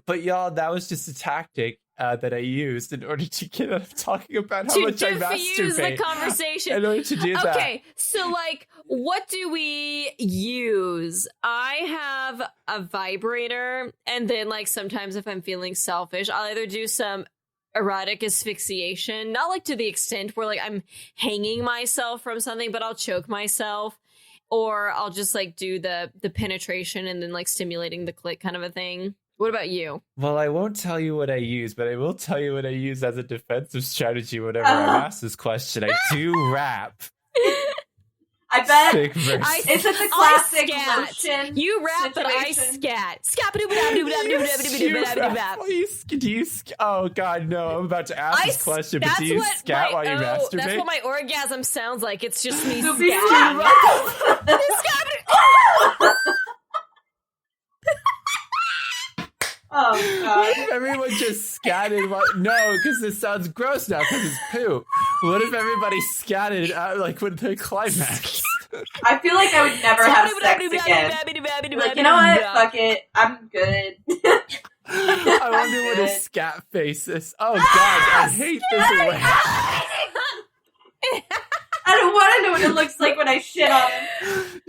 But y'all, that was just a tactic that I used in order to get out of talking about how To much I diffuse the masturbate. conversation. In order to do that. Okay, so like, what do we use? I have a vibrator, and then like sometimes if I'm feeling selfish, I'll either do some erotic asphyxiation, not like to the extent where like I'm hanging myself from something, but I'll choke myself, or I'll just like do the penetration and then like stimulating the clit kind of a thing. What about you? Well, I won't tell you what I use, but I will tell you what I use as a defensive strategy whenever I'm asked this question. I do rap. I bet. Sick verse. Is it the I classic scat. lotion? You rap, but I situation? scat. Scat. Oh God, no! I'm about to ask this question, but do you scat while you masturbate? That's what my orgasm sounds like. It's just me You'll be scatting. Oh God. What if everyone just scatted? No, because this sounds gross now because it's poop. What if everybody scatted like with the climax? I feel like I would never have sex again. Like, you know what? Fuck it. I'm good. I wonder what a scat face is. Oh God, I hate this way. I don't want to know what it looks like when I shit on him.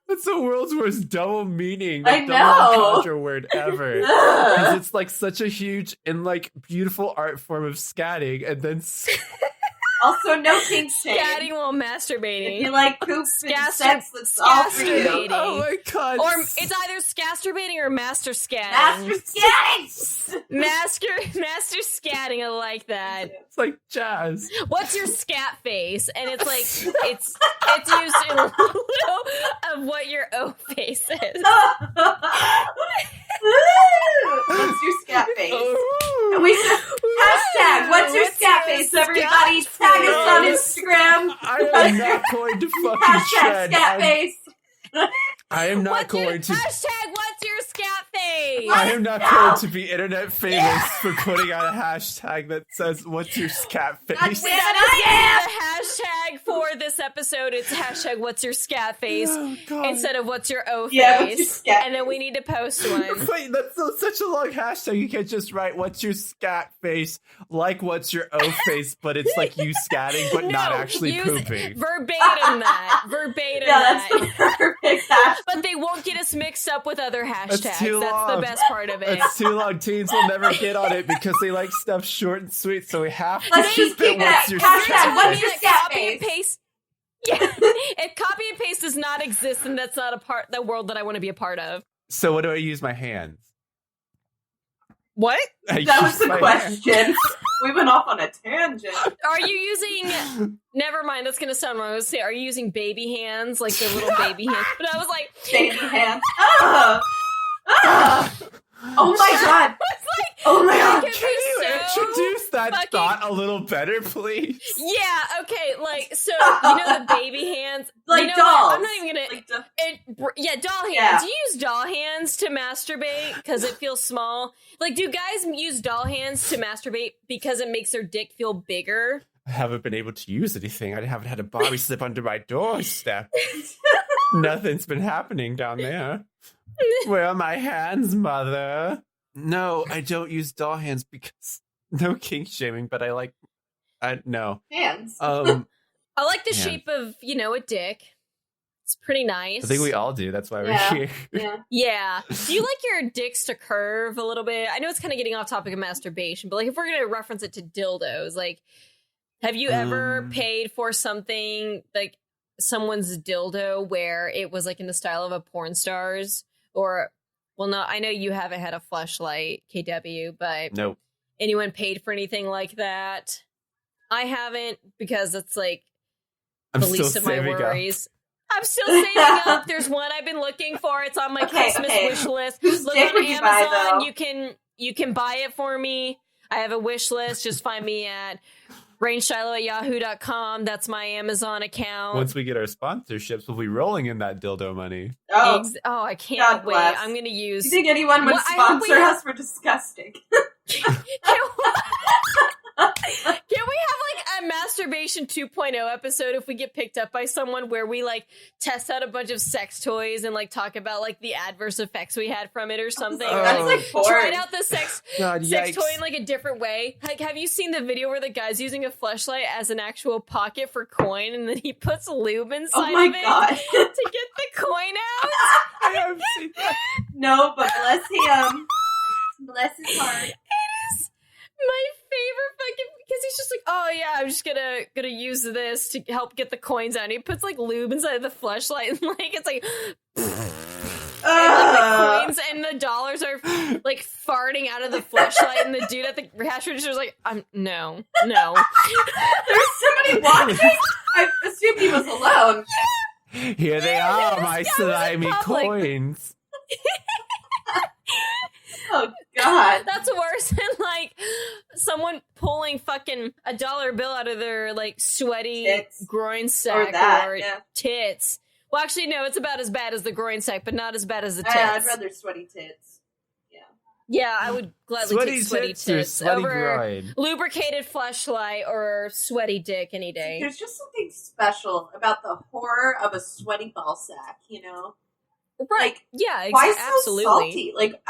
That's the world's worst double meaning, I like, know. double entendre word ever. Ugh. Because it's like such a huge and like beautiful art form of scatting, and then Also, no kink shame. Scatting while If masturbating. you like poop and Scaster- sex, that's all for you. scasturbating. oh my God, Or it's either scasturbating or master scatting. Master scatting! Master scatting, I like that. it's like jazz. What's your scat face? And it's like it's used in lieu of what your O face is. What's your scat face? Ooh. We should hashtag what's your scat face, everybody? Tag us on Instagram. I am not going to fucking Hashtag tread. scat face. I am not What's your going to. hashtag? What's your scat face? I am not going to be internet famous for putting out a hashtag that says "What's your scat face?" God damn it, That I is the hashtag for this episode. It's hashtag What's your scat face Oh, God. instead of What's your O face. Yeah, what's your scat and then we need to post one. Wait, that's such a long hashtag. You can't just write "What's your scat face?" like "What's your O face," but it's like you scatting, but not actually use pooping. Verbatim that. Verbatim Yeah, that. that's the perfect hashtag. But they won't get us mixed up with other hashtags. That's too That's the long. best part of it. It's too long. Teens will never get on it because they like stuff short and sweet. So we have to Let's just keep it. keep it What's at your hashtag scat what's face? your That scat copy and face? paste. Yeah, if copy and paste does not exist, then that's not the world that I want to be a part of. So what do I use my hands? What? I That use was the my question. We went off on a tangent. Are you using? Never mind. That's gonna sound wrong. I was say, are you using baby hands, like the little baby hands? But I was like, Baby hands. Oh my God. it's like, Oh my God. it could Can be you so introduce that fucking- thought a little better, please? Yeah. Okay. Like, so you know the baby hands, Like you know dolls. what? I'm not even gonna. Like Yeah, doll hands. Yeah. Do you use doll hands to masturbate because it feels small? Like, do guys use doll hands to masturbate because it makes their dick feel bigger? I haven't been able to use anything. I haven't had a Bobby slip under my doorstep. Nothing's been happening down there. Where are my hands, mother? No, I don't use doll hands because no kink shaming, but I no. hands. I like the Yeah. shape of, a dick. It's pretty nice. I think we all do. That's why we're Yeah. here. Yeah. Yeah. Do you like your dicks to curve a little bit? I know it's kind of getting off topic of masturbation, but like if we're going to reference it to dildos, like have you ever paid for something like someone's dildo where it was like in the style of a porn star's? Or, well, no, I know you haven't had a fleshlight, KW, but Nope. anyone paid for anything like that? I haven't because it's like I'm the still least of my saving up. worries. I'm still saving up. There's one I've been looking for. It's on my Christmas wish list. Whose Look dick on would you buy, Amazon. though? You can buy it for me. I have a wish list. Just find me at RainShiloh@yahoo.com. That's my Amazon account. Once we get our sponsorships, we'll be rolling in that dildo money. Oh, I can't God wait. bless. I'm going to use... You think anyone would sponsor us? We're disgusting. Can we have like a masturbation 2.0 episode if we get picked up by someone where we like test out a bunch of sex toys and like talk about like the adverse effects we had from it or something? Oh, that's like porn. Tried out the sex Yikes. toy in like a different way. Like, have you seen the video where the guy's using a fleshlight as an actual pocket for coin and then he puts lube inside of it God. to get the coin out? I haven't seen that. No, but bless him. Bless his heart. It is my favorite fucking, because he's just like, oh yeah, I'm just gonna use this to help get the coins out. And he puts like lube inside of the fleshlight and like it's like and like the coins and the dollars are like farting out of the fleshlight, and the dude at the cash register is like, no. There's somebody watching. I assumed he was alone. Here they are, my slimy coins. Oh God, that's worse than like someone pulling fucking $1 bill out of their like sweaty tits. groin sack or yeah. tits. Well, actually, no, it's about as bad as the groin sack, but not as bad as the tits. I'd rather sweaty tits. Yeah, I would gladly take sweaty tits or over groin. lubricated fleshlight or sweaty dick any day. There's just something special about the horror of a sweaty ball sack, you know? Right. Like, yeah, why so absolutely. salty? Like,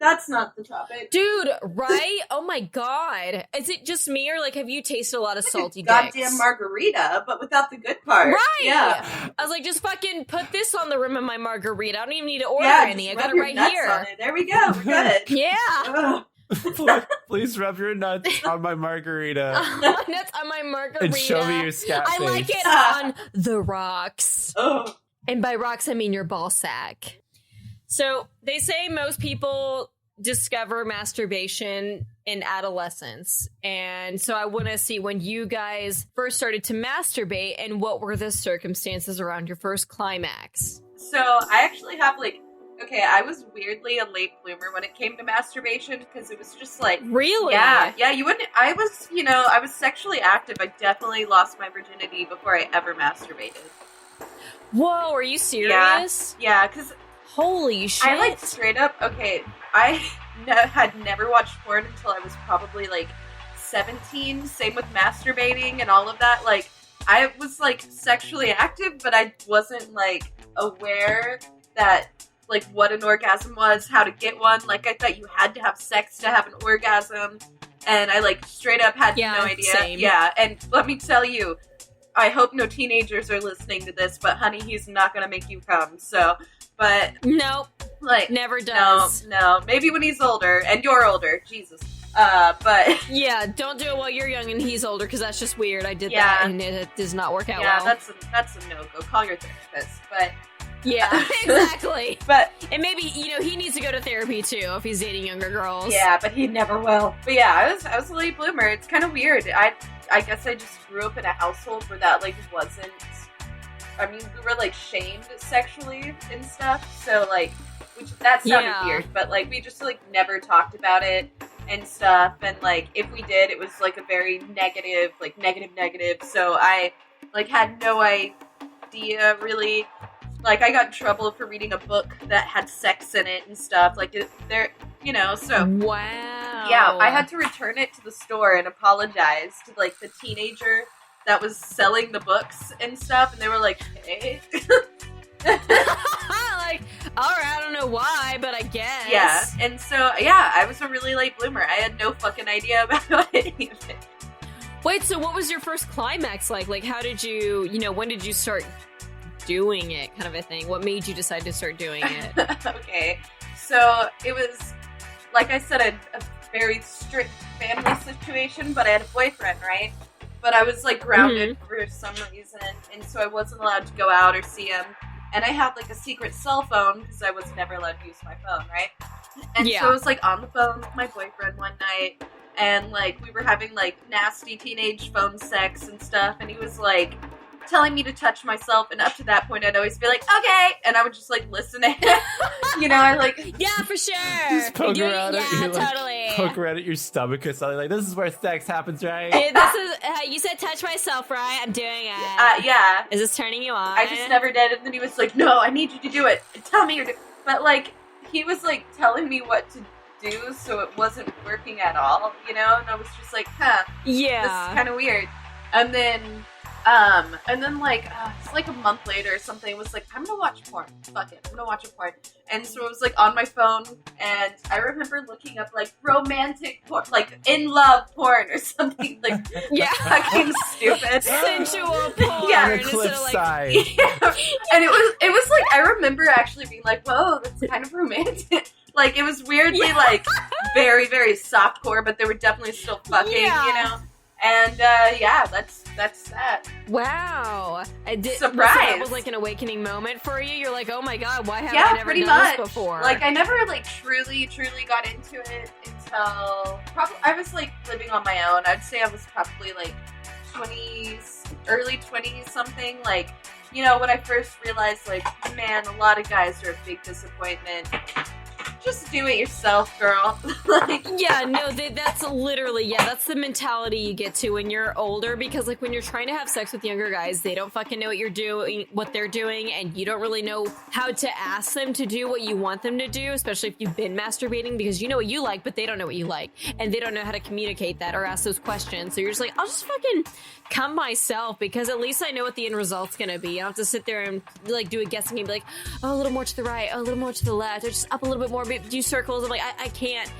that's not the topic. Dude, right? Oh my God. Is it just me, or like have you tasted a lot of Like salty a dicks? goddamn margarita, but without the good part. Right. Yeah. I was like, just fucking put this on the rim of my margarita. I don't even need to order Yeah, any. I just got rub it your right nuts here. on it. There we go. We're good. Yeah. Ugh. Please rub your nuts on my margarita Nuts on my margarita. and show me your scap I face. like it on the rocks. Oh. And by rocks, I mean your ball sack. So they say most people discover masturbation in adolescence. And so I want to see when you guys first started to masturbate and what were the circumstances around your first climax. So I actually have I was weirdly a late bloomer when it came to masturbation because it was just like... Really? Yeah, you wouldn't... I was sexually active. I definitely lost my virginity before I ever masturbated. Whoa, are you serious? Yeah, because... Holy shit. I straight up... Okay, I had never watched porn until I was probably 17. Same with masturbating and all of that. I was sexually active, but I wasn't aware that what an orgasm was, how to get one. I thought you had to have sex to have an orgasm, and I straight up had no idea. Same. Yeah, and let me tell you, I hope no teenagers are listening to this, but honey, he's not gonna make you come. So, but nope, never does. No, maybe when he's older, and you're older, Jesus. But yeah, don't do it while you're young and he's older, because that's just weird. I did that and it does not work out well. Yeah, that's a no-go. Call your therapist. But yeah, exactly. But and maybe he needs to go to therapy too if he's dating younger girls. Yeah, but he never will. But yeah, I was a late bloomer. It's kind of weird. I guess I just grew up in a household where that wasn't. I mean, we were shamed sexually and stuff. So that sounded weird. But we just never talked about it and stuff. And if we did, it was a very negative, negative. So I had no idea really. I got in trouble for reading a book that had sex in it and stuff. So... Wow. Yeah, I had to return it to the store and apologize to, the teenager that was selling the books and stuff, and they were like, hey. Alright, I don't know why, but I guess. Yeah, and so, I was a really late bloomer. I had no fucking idea about any of it. Wait, so what was your first climax like? How did you, when did you start doing it, kind of a thing? What made you decide to start doing it? Okay, so it was, like I said, a very strict family situation, but I had a boyfriend, right? But I was grounded for some reason, and so I wasn't allowed to go out or see him. And I had a secret cell phone because I was never allowed to use my phone, right? And so I was on the phone with my boyfriend one night, and we were having nasty teenage phone sex and stuff, and he was telling me to touch myself, and up to that point I'd always be okay, and I would just listen to him. Yeah, for sure. Just poke around at you, totally. poke around at your stomach or something. This is where sex happens, right? This is You said touch myself, right? I'm doing it. Yeah. Is this turning you on? I just never did. And then he was like, no, I need you to do it. Tell me you're doing. But, like, he was, like, telling me what to do, so it wasn't working at all, you know? And I was just like, yeah, this is kind of weird. And then, like, it's like a month later or something, it was like, I'm gonna watch porn. Fuck it, I'm gonna watch a porn. And so it was, like, on my phone, and I remember looking up, like, romantic porn, like, in love porn or something, like, fucking stupid. Sensual porn. Yeah. On a cliffside. Yeah. And it was, like, I remember actually being like, whoa, that's kind of romantic. Like, it was weirdly, like, very, very softcore, but they were definitely still fucking, you know? And, that's that. Wow. Surprise! So that was, like, an awakening moment for you? You're like, oh my god, why haven't I never done this before? Like, I never, like, truly got into it until, probably, I was, like, living on my own. I'd say I was probably, like, 20s, early 20s something, like, you know, when I first realized, like, man, a lot of guys are a big disappointment. Just do it yourself, girl. Like, yeah, no, that's literally, that's the mentality you get to when you're older, because, like, when you're trying to have sex with younger guys, they don't fucking know what they're doing, and you don't really know how to ask them to do what you want them to do, especially if you've been masturbating, because you know what you like, but they don't know what you like, and they don't know how to communicate that or ask those questions, so you're just like, I'll just fucking come myself, because at least I know what the end result's gonna be. I don't have to sit there and, like, do a guessing game, be like, oh, a little more to the right, oh, a little more to the left, or just up a little bit more, do circles. I'm like, I can't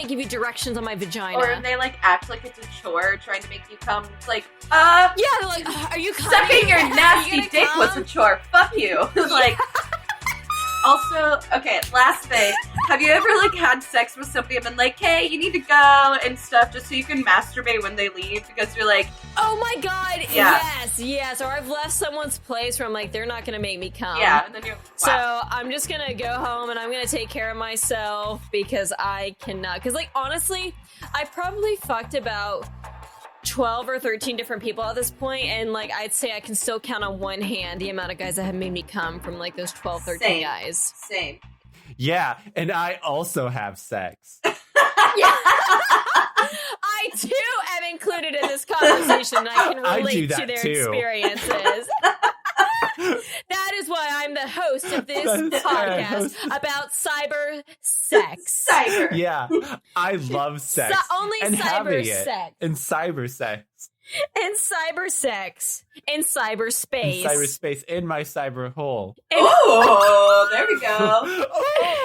give you directions on my vagina. Or they, like, act like it's a chore trying to make you come. It's like, yeah, they're like, are you coming? Sucking your nasty dick was a chore. Fuck you. Like, also, okay, last thing. Have you ever, like, had sex with somebody and been like, hey, you need to go and stuff just so you can masturbate when they leave? Because you're like, oh my god, yes. Or I've left someone's place where I'm like, they're not gonna make me come. Yeah, and then you're, wow. So I'm just gonna go home and I'm gonna take care of myself because I cannot. Because, like, honestly, I probably fucked about 12 or 13 different people at this point, and, like, I'd say I can still count on one hand the amount of guys that have made me come from, like, those 12, 13 guys. Same. Yeah, and I also have sex. I, too, am included in this conversation, and I can relate to their experiences. That is why I'm the host of this podcast about cyber sex. Cyber. Yeah, I love sex. Only and cyber sex. And cyber sex. And cyber sex. In cyberspace. In cyberspace. In my cyber hole. Oh, there we go.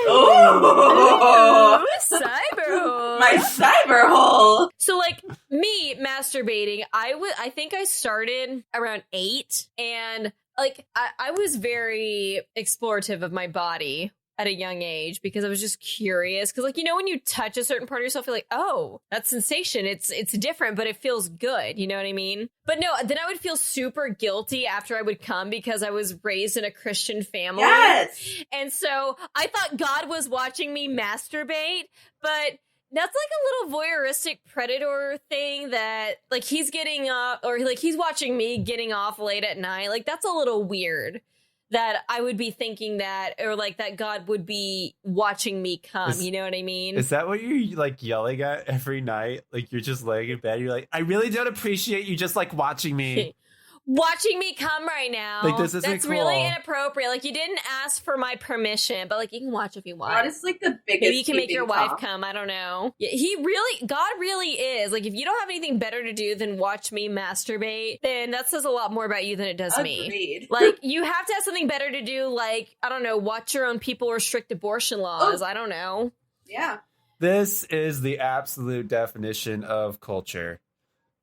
Oh, cyber hole. My cyber hole. So, like, me masturbating, I think I started around 8, and, like, I was very explorative of my body at a young age because I was just curious. Because, like, you know, when you touch a certain part of yourself, you're like, oh, that sensation, it's different, but it feels good. You know what I mean? But no, then I would feel super guilty after I would come because I was raised in a Christian family. Yes. And so I thought God was watching me masturbate, but that's like a little voyeuristic predator thing that, like, he's getting or like he's watching me getting off late at night. Like, that's a little weird that I would be thinking that, or like that God would be watching me come. You know what I mean? Is that what you're, like, yelling at every night? Like, you're just laying in bed, you're like, I really don't appreciate you just, like, watching me. Watching me come right now. Like, this isn't That's cool. really inappropriate. Like, you didn't ask for my permission, but, like, you can watch if you want. That is, like, the biggest. Maybe you can make your wife come. I don't know. Yeah, God really is. Like, if you don't have anything better to do than watch me masturbate, then that says a lot more about you than it does me. Like, you have to have something better to do. Like, I don't know, watch your own people restrict abortion laws. I don't know. Yeah. This is the absolute definition of culture.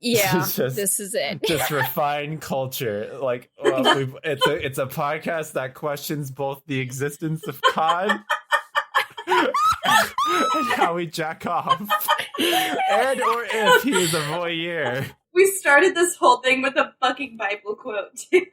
Yeah, this is it. Just refined culture. Like, well, it's a podcast that questions both the existence of God and how we jack off, and or if he is a voyeur. We started this whole thing with a fucking Bible quote, too.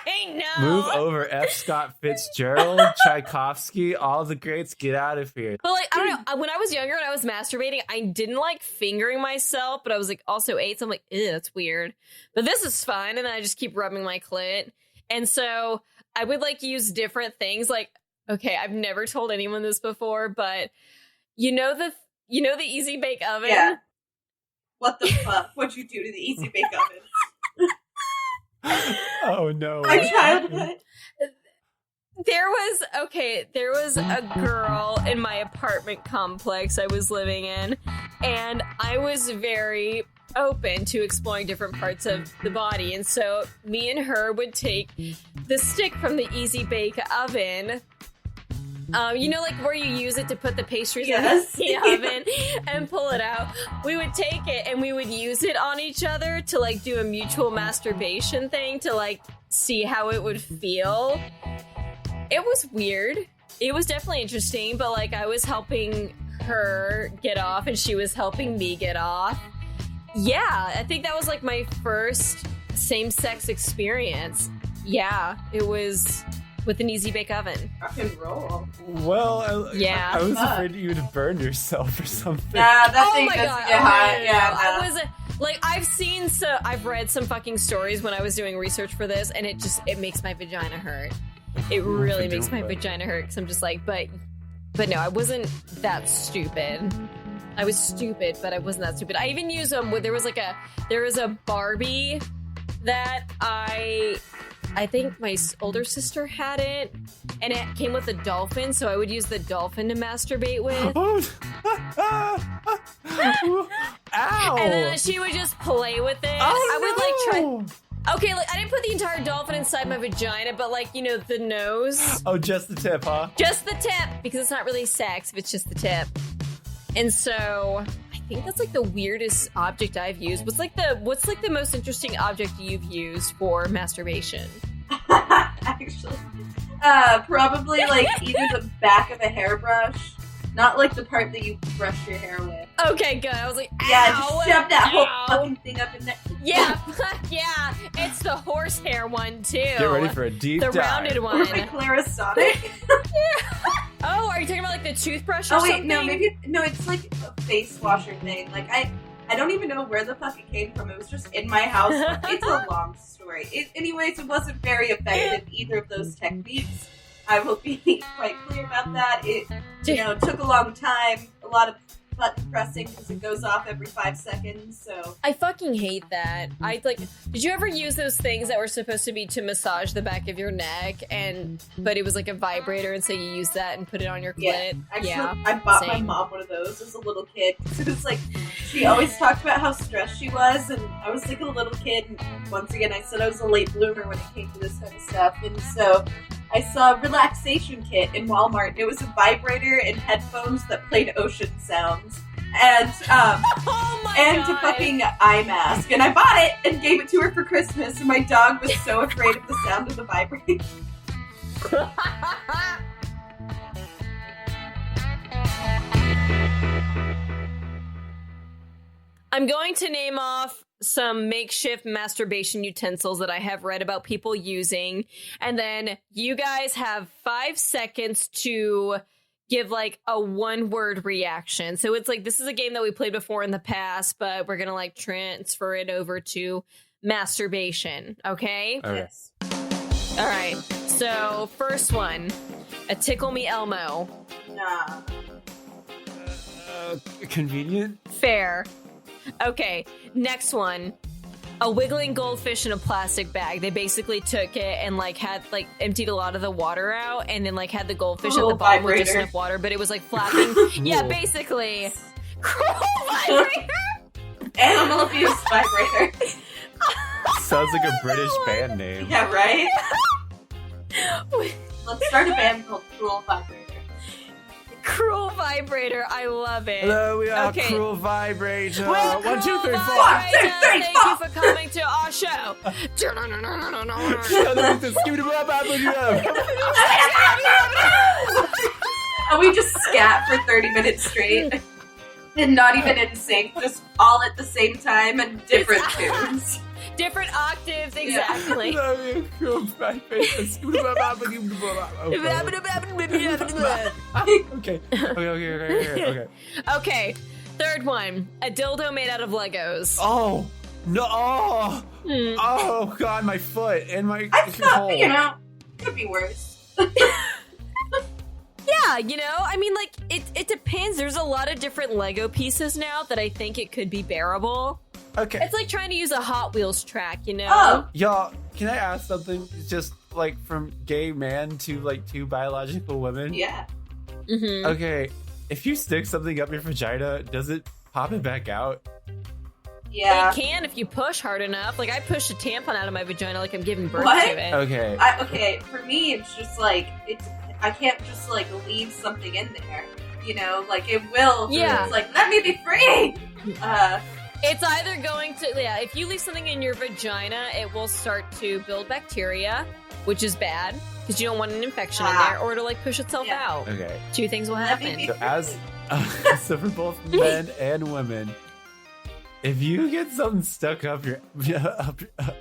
I know. Move over, F. Scott Fitzgerald, Tchaikovsky, all the greats, get out of here. But, like, I don't know. When I was younger and I was masturbating, I didn't like fingering myself, but I was, like, also 8, so I'm like, ew, that's weird. But this is fun, and then I just keep rubbing my clit. And so I would, like, use different things. Like, okay, I've never told anyone this before, but you know the Easy Bake Oven? Yeah. what the fuck? What'd you do to the Easy Bake Oven? Oh no. My childhood. There was a girl in my apartment complex I was living in, and I was very open to exploring different parts of the body, and so me and her would take the stick from the Easy Bake Oven, you know, like where you use it to put the pastries in the oven and pull it out. We would take it and we would use it on each other to like do a mutual masturbation thing to like see how it would feel. It was weird. It was definitely interesting, but like I was helping her get off and she was helping me get off. Yeah, I think that was like my first same-sex experience. Yeah, it was with an Easy Bake Oven. Rock and roll. Well, I was afraid you would burn yourself or something. Yeah, that thing does get hot. Yeah, I was like, I've read some fucking stories when I was doing research for this, and it makes my vagina hurt. It really makes my vagina hurt because I'm just like, but no, I wasn't that stupid. I was stupid, but I wasn't that stupid. I even used there was a Barbie that I think my older sister had it, and it came with a dolphin, so I would use the dolphin to masturbate with. Ow! And then she would just play with it. I would like try. Okay, like I didn't put the entire dolphin inside my vagina, but like, you know, the nose. Oh, just the tip, huh? Just the tip, because it's not really sex if it's just the tip. And so I think that's like the weirdest object I've used. What's like the most interesting object you've used for masturbation? Actually, probably like either the back of a hairbrush, not like the part that you brush your hair with. Okay, good. I was like, ow, yeah, just shove that whole ow. fucking thing up in there. Yeah, yeah. It's the horsehair one too. Get ready for a deep dive. The rounded one. Or my Clarisonic. Oh, are you talking about like the toothbrush or Oh wait, something? no, it's like a face washer thing. Like I don't even know where the fuck it came from. It was just in my house. It's a long story. Anyways, it wasn't very effective, either of those techniques. I will be quite clear about that. It, took a long time, a lot of button pressing because it goes off every 5 seconds, so. I fucking hate that. Did you ever use those things that were supposed to be to massage the back of your neck, but it was like a vibrator, and so you use that and put it on your clit? Yeah, actually, yeah, I bought my mom one of those as a little kid. It was like, she always talked about how stressed she was, and I was like a little kid, and once again, I said I was a late bloomer when it came to this kind of stuff, and so I saw a relaxation kit in Walmart. It was a vibrator and headphones that played ocean sounds. And and a fucking eye mask. And I bought it and gave it to her for Christmas, and my dog was so afraid of the sound of the vibrator. I'm going to name off some makeshift masturbation utensils that I have read about people using, and then you guys have 5 seconds to give like a 1-word reaction. So it's like, this is a game that we played before in the past, but we're gonna like transfer it over to masturbation. Okay? Yes. All right. So first one, a tickle me Elmo. Nah. Convenient? Fair. Okay, next one. A wiggling goldfish in a plastic bag. They basically took it and like had like emptied a lot of the water out, and then like had the goldfish at the bottom with just enough water, but it was like flapping. Yeah, basically. Cruel vibrator. Animal abuse vibrator. Sounds like a British band name. Yeah, right? Let's start a band called Cruel Vibrator. Cruel vibrator, I love it. Hello, we are Cruel Vibrator. We're 1, 2, 3, 4. Thank you for coming to our show. And we just scat for 30 minutes straight. And not even in sync, just all at the same time and different tunes. Different octaves, exactly. Okay. Okay, third one. A dildo made out of Legos. Oh, no. Oh, God, my foot and my I thought, could be worse. Yeah, Yeah, you know, I mean, like, it depends. There's a lot of different Lego pieces now that I think it could be bearable. Okay. It's like trying to use a Hot Wheels track, you know? Oh. Y'all, can I ask something? Just like from gay man to like two biological women? Yeah. Mm-hmm. Okay, if you stick something up your vagina, does it pop it back out? Yeah. It can if you push hard enough. Like, I pushed a tampon out of my vagina like I'm giving birth What? to it. Okay. Okay, for me, it's just like, I can't just like leave something in there. You know, like it will. Yeah. It's like, let me be free! It's either going to, if you leave something in your vagina, it will start to build bacteria, which is bad, because you don't want an infection in there, or it'll like push itself out. Okay. Two things will Let me happen. be So so for both men and women, if you get something stuck up your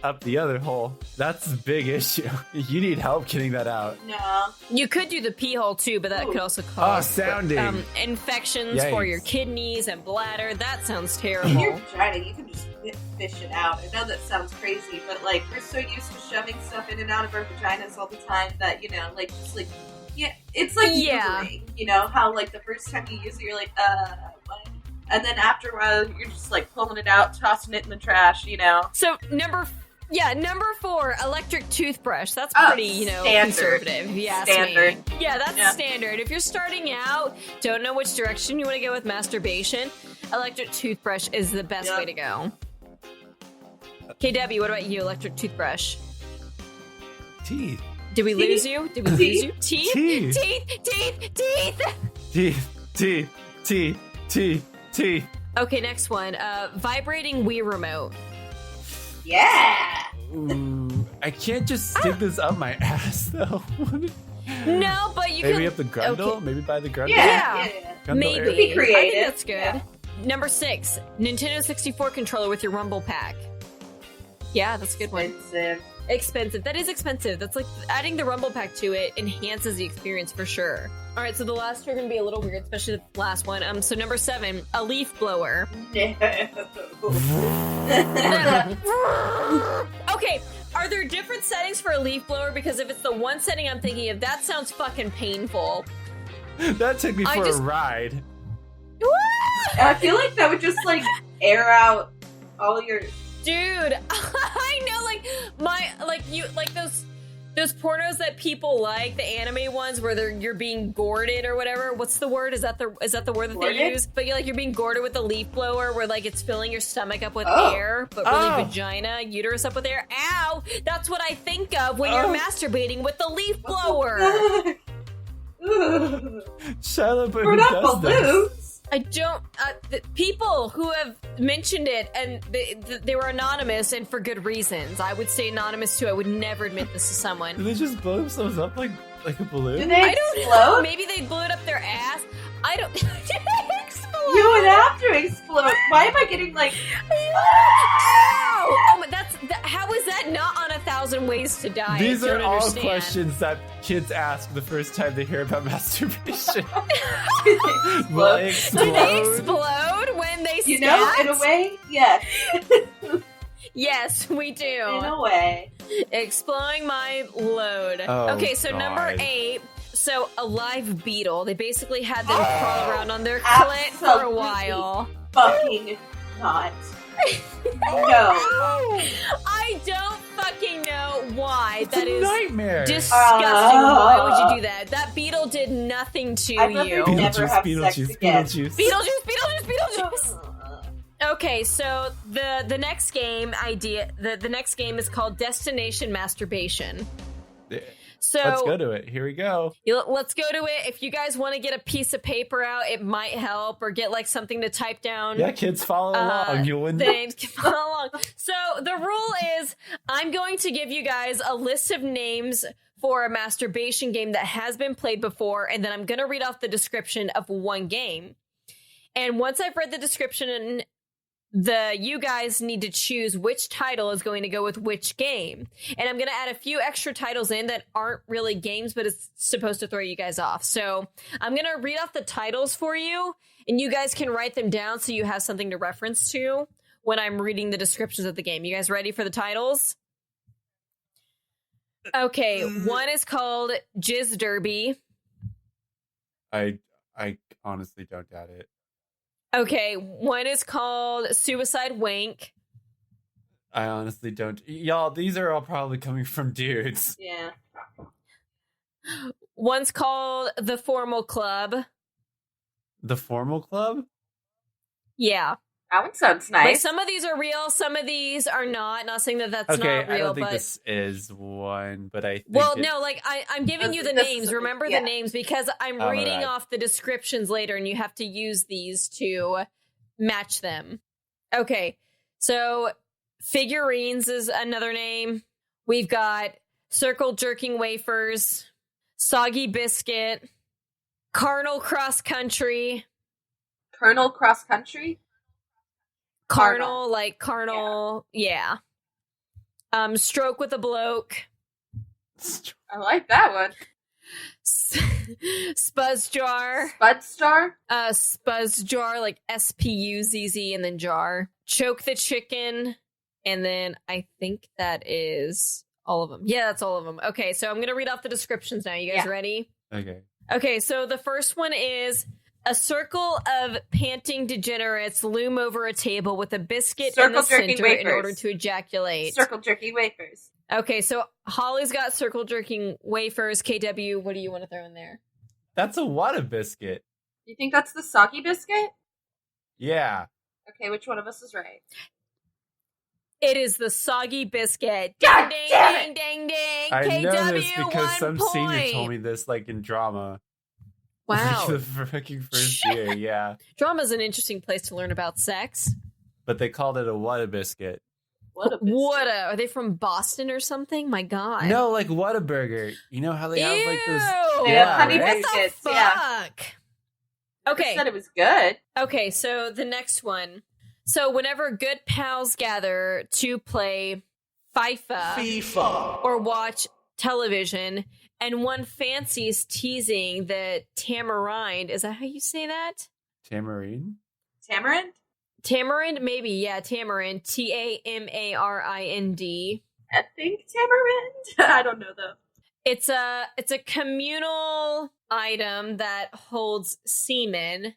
up the other hole, that's a big issue. You need help getting that out. No. You could do the pee hole too, but that could also Oh, cause sounding. infections for Yikes. your kidneys and bladder. That sounds In your terrible. vagina, you can just fish it out. I know that sounds crazy, but like we're so used to shoving stuff in and out of our vaginas all the time that, you know, like just like it's like Googling, you know, how like the first time you use it you're like, what? And then after a while you're just like pulling it out, tossing it in the trash, you know. So number 4, electric toothbrush. That's pretty, you know, standard. Conservative. If you ask Standard. me. Yeah, that's standard. If you're starting out, don't know which direction you want to go with masturbation, electric toothbrush is the best way to go. KW, what about you? Electric toothbrush. Teeth. Did we lose you? Did we lose you? Teeth? Teeth. Teeth. Okay, next one. Vibrating Wii Remote. Yeah. Ooh, I can't just stick this up my ass though. No, but you Maybe can... up the grundle? Okay. Maybe by the grundle? Yeah. Grundle Maybe. area? Be creative. I think that's good. Yeah. Number 6, Nintendo 64 controller with your Rumble Pack. Yeah, that's a good one. Expensive. That is expensive. That's like adding the Rumble Pack to it enhances the experience for sure. All right, so the last two are going to be a little weird, especially the last one. So number 7, a leaf blower. Okay, are there different settings for a leaf blower? Because if it's the one setting I'm thinking of, that sounds fucking painful. That took me for a ride. I feel like that would just like air out all your. Dude, I know, those pornos that people like, the anime ones where you're being gourded or whatever. What's the word? Is that the word that Gourded? they use? But you're being gourded with a leaf blower, where like it's filling your stomach up with air, but really vagina, uterus up with air. Ow! That's what I think of when you're masturbating with the leaf blower. Shia We're not does this? balloons. I don't. The people who have mentioned it, and they were anonymous, and for good reasons. I would stay anonymous too. I would never admit this to someone. Do they just blow themselves up like a balloon? Do they I don't know. explode? Maybe they blew it up their ass. I don't. Did they explode? You would have to explode. Why am I getting like? Ow! Oh, but how is that not on 1,000 Ways to Die? These I are don't all understand. questions that kids ask the first time they hear about masturbation. Explode. Will they Do explode? they explode when they You know, scat? in a way, yes. Yes, we do. In a way. Exploding my load. Oh, Okay, so God. number 8. So a live beetle. They basically had them crawl around on their clit for a Absolutely. while. Fucking not. No. I don't fucking know why. It's That a is nightmare. disgusting. Why would you do that? That beetle did nothing to I'd rather you. never have sex again. Beetlejuice. Okay, so the next game idea, the next game is called Destination Masturbation. So Let's go to it. Here we go. Let's go to it. If you guys want to get a piece of paper out, it might help, or get like something to type down. Yeah, kids, follow along. You'll win. Things can follow along. So the rule is, I'm going to give you guys a list of names for a masturbation game that has been played before, and then I'm going to read off the description of one game. And once I've read the description, you guys need to choose which title is going to go with which game. And I'm going to add a few extra titles in that aren't really games, but it's supposed to throw you guys off. So I'm going to read off the titles for you, and you guys can write them down so you have something to reference to when I'm reading the descriptions of the game. You guys ready for the titles? Okay, one is called Jizz Derby. I honestly don't doubt it. Okay, one is called Suicide Wank. I honestly don't. Y'all, these are all probably coming from dudes. Yeah. One's called The Formal Club. The Formal Club? Yeah. That one sounds Like, nice. some of these are real, some of these are not. Not saying that that's Okay, not real, I don't think but... this is one, but I think Well, no, like, I'm giving you the This is names. something- Remember yeah. the names, because I'm All reading right. off the descriptions later, and you have to use these to match them. Okay, so figurines is another name. We've got circle jerking wafers, soggy biscuit, carnal cross country, Colonel Cross Country? carnal, like carnal, yeah. Stroke with a bloke, I like that one. spuzz jar, Spud Star? spuzz jar, like SPUZZ, and then jar. Choke the chicken, and then I think that is all of them. Yeah, that's all of them. Okay, so I'm gonna read off the descriptions now. You guys Yeah. ready? Okay. Okay, so the first one is: a circle of panting degenerates loom over a table with a biscuit in Circle the jerking center in wafers. order to ejaculate. Circle Jerky Wafers. Okay, so Holly's got circle jerking wafers. KW, what do you want to throw in there? That's a Wada biscuit. You think that's the soggy biscuit? Yeah. Okay, which one of us is right? It is the soggy biscuit. God ding, damn ding, ding, ding. I KW, know this because 1 some point. senior told me this, like, in drama. Wow. Like, the freaking first year, yeah. Drama's an interesting place to learn about sex. But they called it a Wada biscuit. What a biscuit. What are they from Boston or something? My God. No, like Whataburger. You know how they have, like, those... Ew. They Yeah, have honey right? What the biscuits. Yeah. fuck? I Okay. said it was good. Okay, so the next one. So whenever good pals gather to play FIFA or watch television, and one fancies teasing the tamarind, is that how you say that? Tamarine? Tamarind? Tamarind? Maybe, yeah, tamarind. TAMARIND. I think tamarind. I don't know though. It's a communal item that holds semen,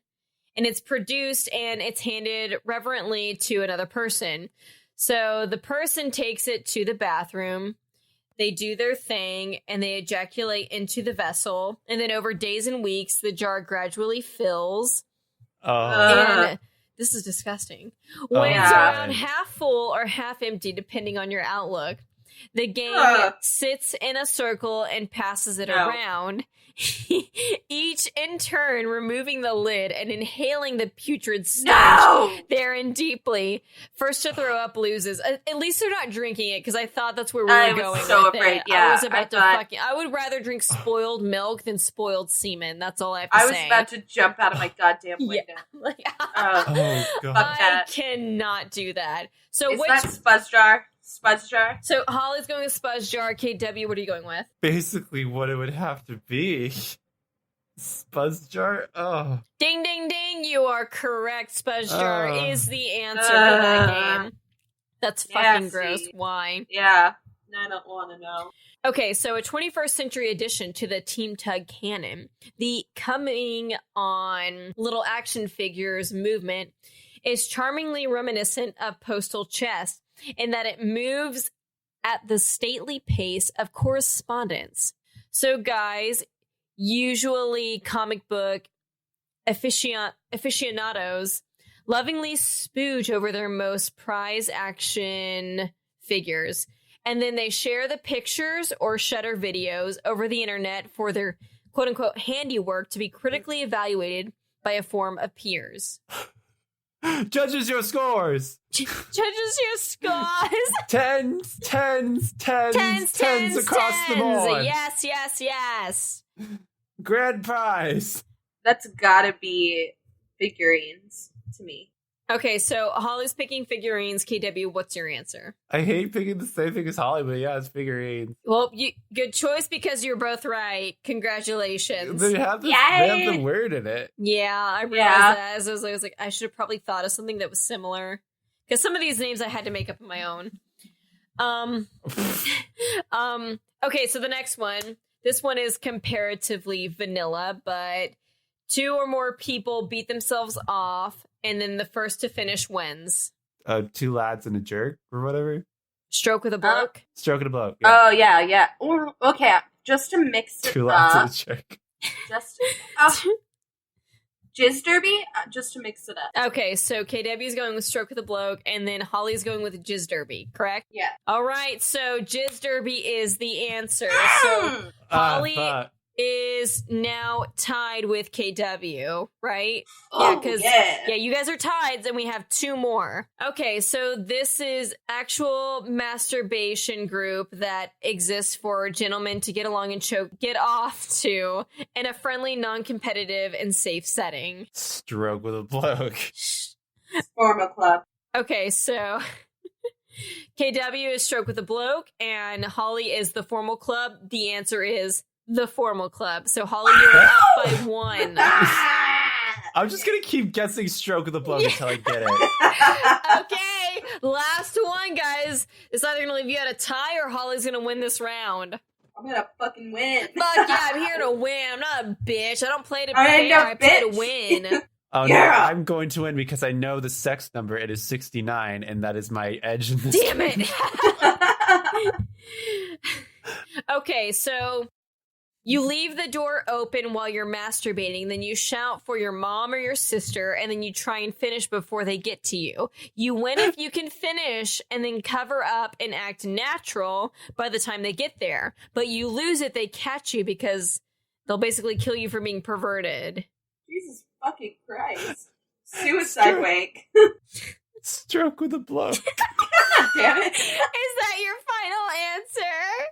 and it's produced and it's handed reverently to another person. So the person takes it to the bathroom, they do their thing, and they ejaculate into the vessel. And then over days and weeks, the jar gradually fills. And this is disgusting. When it's yeah. around half full or half empty, depending on your outlook, the game sits in a circle and passes it around, each in turn removing the lid and inhaling the putrid stench therein deeply. First to throw up loses. At least they're not drinking it, because I thought that's where we were going so with afraid. it. Yeah, I was about to thought- fucking... I would rather drink spoiled milk than spoiled semen. That's all I have to I was say. about to jump out of my goddamn window. Like, Oh, God. Fuck I that. cannot do that. So Is which... that Spuzz Jar? Spuzz Jar? So Holly's going with Spuzz Jar. KW, what are you going with? Basically what it would have to be. Spuzz jar? Oh. Ding, ding, ding. You are correct. Spuzz Jar is the answer for Uh. that game. That's fucking Nasty. gross. Why? Yeah. I don't want to know. Okay, so a 21st century addition to the Team Tug canon, the coming on little action figures movement is charmingly reminiscent of Postal Chess in that it moves at the stately pace of correspondence. So guys, usually comic book aficionados, lovingly spooge over their most prized action figures, and then they share the pictures or shutter videos over the internet for their quote-unquote handiwork to be critically evaluated by a forum of peers. Judges your scores! Judges your scores! Tens across the board! Yes, yes, yes. Grand prize! That's gotta be figurines to me. Okay, so Holly's picking figurines. KW, what's your answer? I hate picking the same thing as Holly, but yeah, it's figurines. Well, good choice because you're both right. Congratulations. They have the Yay! word in it. Yeah, I realized that as I was like, I should have probably thought of something that was similar. Because some of these names I had to make up on my own. Okay, so the next one. This one is comparatively vanilla, but 2 or more people beat themselves off, and then the first to finish wins. 2 lads and a jerk or whatever. Stroke with a bloke. Stroke and a bloke. Yeah. Oh yeah. Okay, just to mix it 2 up. lads and a jerk. Just Jizz Derby, just to mix it up. Okay, so KW's going with Stroke with a bloke, and then Holly's going with Jizz Derby, correct? Yeah. All right, so Jizz Derby is the answer. So Holly is now tied with KW, right? Oh, yeah, you guys are tied, and we have 2 more. Okay, so this is actual masturbation group that exists for gentlemen to get along and get off to in a friendly, non-competitive, and safe setting. Stroke with a bloke. Formal club. Okay, so KW is Stroke with a bloke, and Holly is the formal club. The answer is the formal club. So Holly, you're up by 1. I'm just gonna keep guessing Stroke with a bloke until I get it. Okay, last one, guys. It's either gonna leave you at a tie or Holly's gonna win this round. I'm gonna fucking win. Fuck yeah, I'm here to win. I'm not a bitch. I don't play to play. I play to win. Oh yeah. No, I'm going to win because I know the sex number. It is 69, and that is my edge in this Damn game. it. Okay, so you leave the door open while you're masturbating, then you shout for your mom or your sister, and then you try and finish before they get to you. You win if you can finish and then cover up and act natural by the time they get there. But you lose if they catch you because they'll basically kill you for being perverted. Jesus fucking Christ. Suicide wank. Stroke with a bloke. Damn it. Is that your final answer?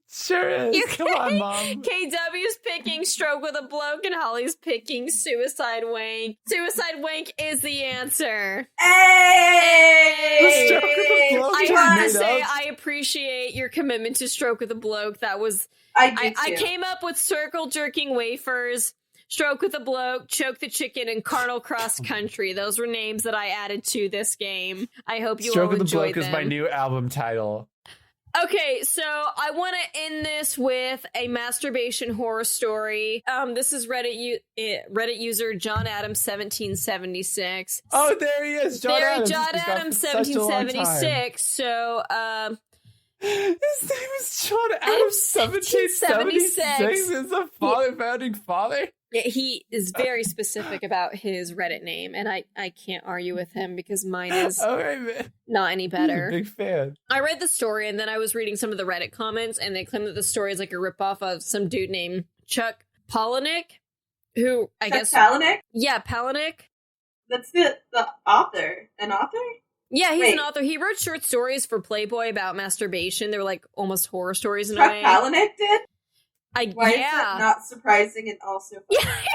Sure is. Come on, Mom. KW's picking Stroke with a bloke and Holly's picking Suicide Wank. Suicide Wank is the answer. Hey! Stroke with a bloke. I have to say, I appreciate your commitment to Stroke with a bloke. That was... I came up with circle jerking wafers, Stroke with a bloke, choke the chicken, and carnal cross country. Those were names that I added to this game. I hope you all enjoyed them. Stroke with a bloke is my new album title. Okay, so I want to end this with a masturbation horror story. This is Reddit user John Adams 1776. Oh, there he is, John Adams. John Adams 1776. So, his name is John Adams 1776. Is a founding father. He is very specific about his Reddit name, and I can't argue with him because mine is not any better. He's a big fan. I read the story, and then I was reading some of the Reddit comments, and they claim that the story is like a ripoff of some dude named Chuck Palahniuk, who I guess... Palahniuk? Yeah, Palahniuk. That's the author. An author? Yeah, he's an author. He wrote short stories for Playboy about masturbation. They were like almost horror stories in a way. Chuck Palahniuk did? Why is it not surprising and also funny?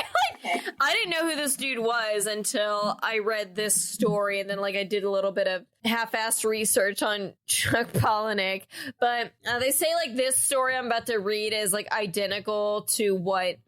Yeah, I didn't know who this dude was until I read this story, and then I did a little bit of half-assed research on Chuck Palahniuk. But they say this story I'm about to read is identical to what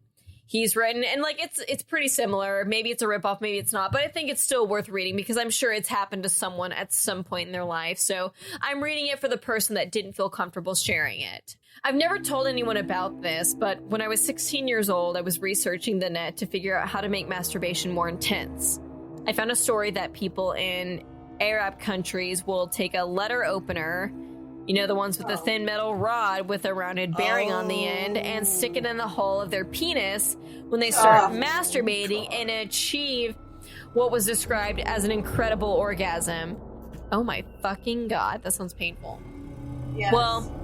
he's written, and it's pretty similar. Maybe it's a ripoff, maybe it's not, but I think it's still worth reading because I'm sure it's happened to someone at some point in their life. So I'm reading it for the person that didn't feel comfortable sharing it. I've never told anyone about this, but when I was 16 years old, I was researching the net to figure out how to make masturbation more intense. I found a story that people in Arab countries will take a letter opener, the ones with the thin metal rod with a rounded bearing on the end, and stick it in the hole of their penis when they start masturbating and achieve what was described as an incredible orgasm. Oh my fucking God, that sounds painful. Yes. Well,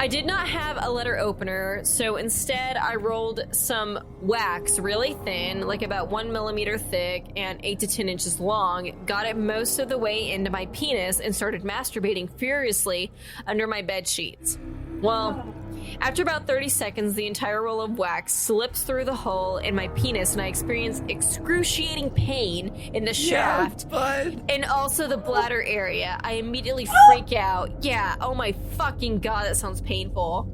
I did not have a letter opener, so instead I rolled some wax really thin, about 1 millimeter thick and 8 to 10 inches long, got it most of the way into my penis, and started masturbating furiously under my bed sheets. Well, after about 30 seconds, the entire roll of wax slips through the hole in my penis, and I experience excruciating pain in the shaft and also the bladder area. I immediately freak out. Yeah, oh my fucking God, that sounds painful.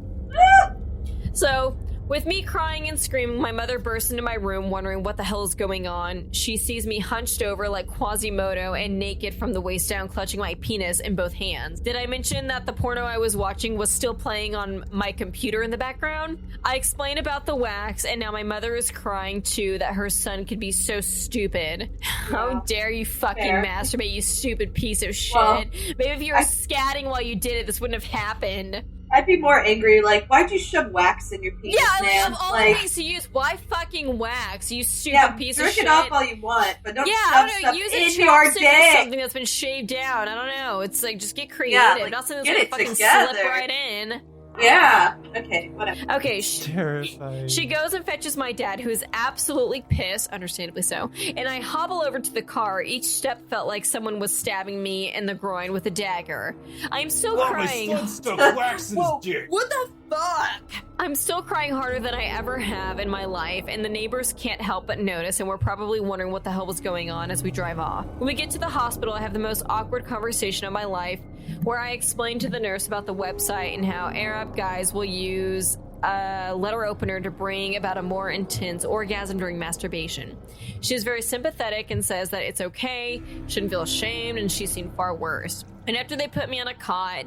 So, With me crying and screaming, my mother bursts into my room wondering what the hell is going on. She sees me hunched over like Quasimodo and naked from the waist down, clutching my penis in both hands. Did I mention that the porno I was watching was still playing on my computer in the background? I explain about the wax, and now my mother is crying too that her son could be so stupid. Yeah. How dare you fucking masturbate, you stupid piece of shit. Well, maybe if you were scatting while you did it, this wouldn't have happened. I'd be more angry, like, why'd you shove wax in your penis, man? Of all the ways to use, why fucking wax, you stupid piece of shit? Jerk it off all you want, but don't shove stuff use in your dick. Something that's been shaved down. I don't know. It's like, just get creative. Not something that's gonna fucking slip right in. Yeah. Okay, whatever. Okay, terrifying. She goes and fetches my dad, who is absolutely pissed, understandably so, and I hobble over to the car. Each step felt like someone was stabbing me in the groin with a dagger. I'm still crying. My son stuck wax in his dick. What the fuck? I'm still crying harder than I ever have in my life, and the neighbors can't help but notice, and we're probably wondering what the hell was going on as we drive off. When we get to the hospital, I have the most awkward conversation of my life, where I explain to the nurse about the website and how Arab guys will use a letter opener to bring about a more intense orgasm during masturbation. She is very sympathetic and says that it's okay, shouldn't feel ashamed, and she's seen far worse. And after they put me on a cot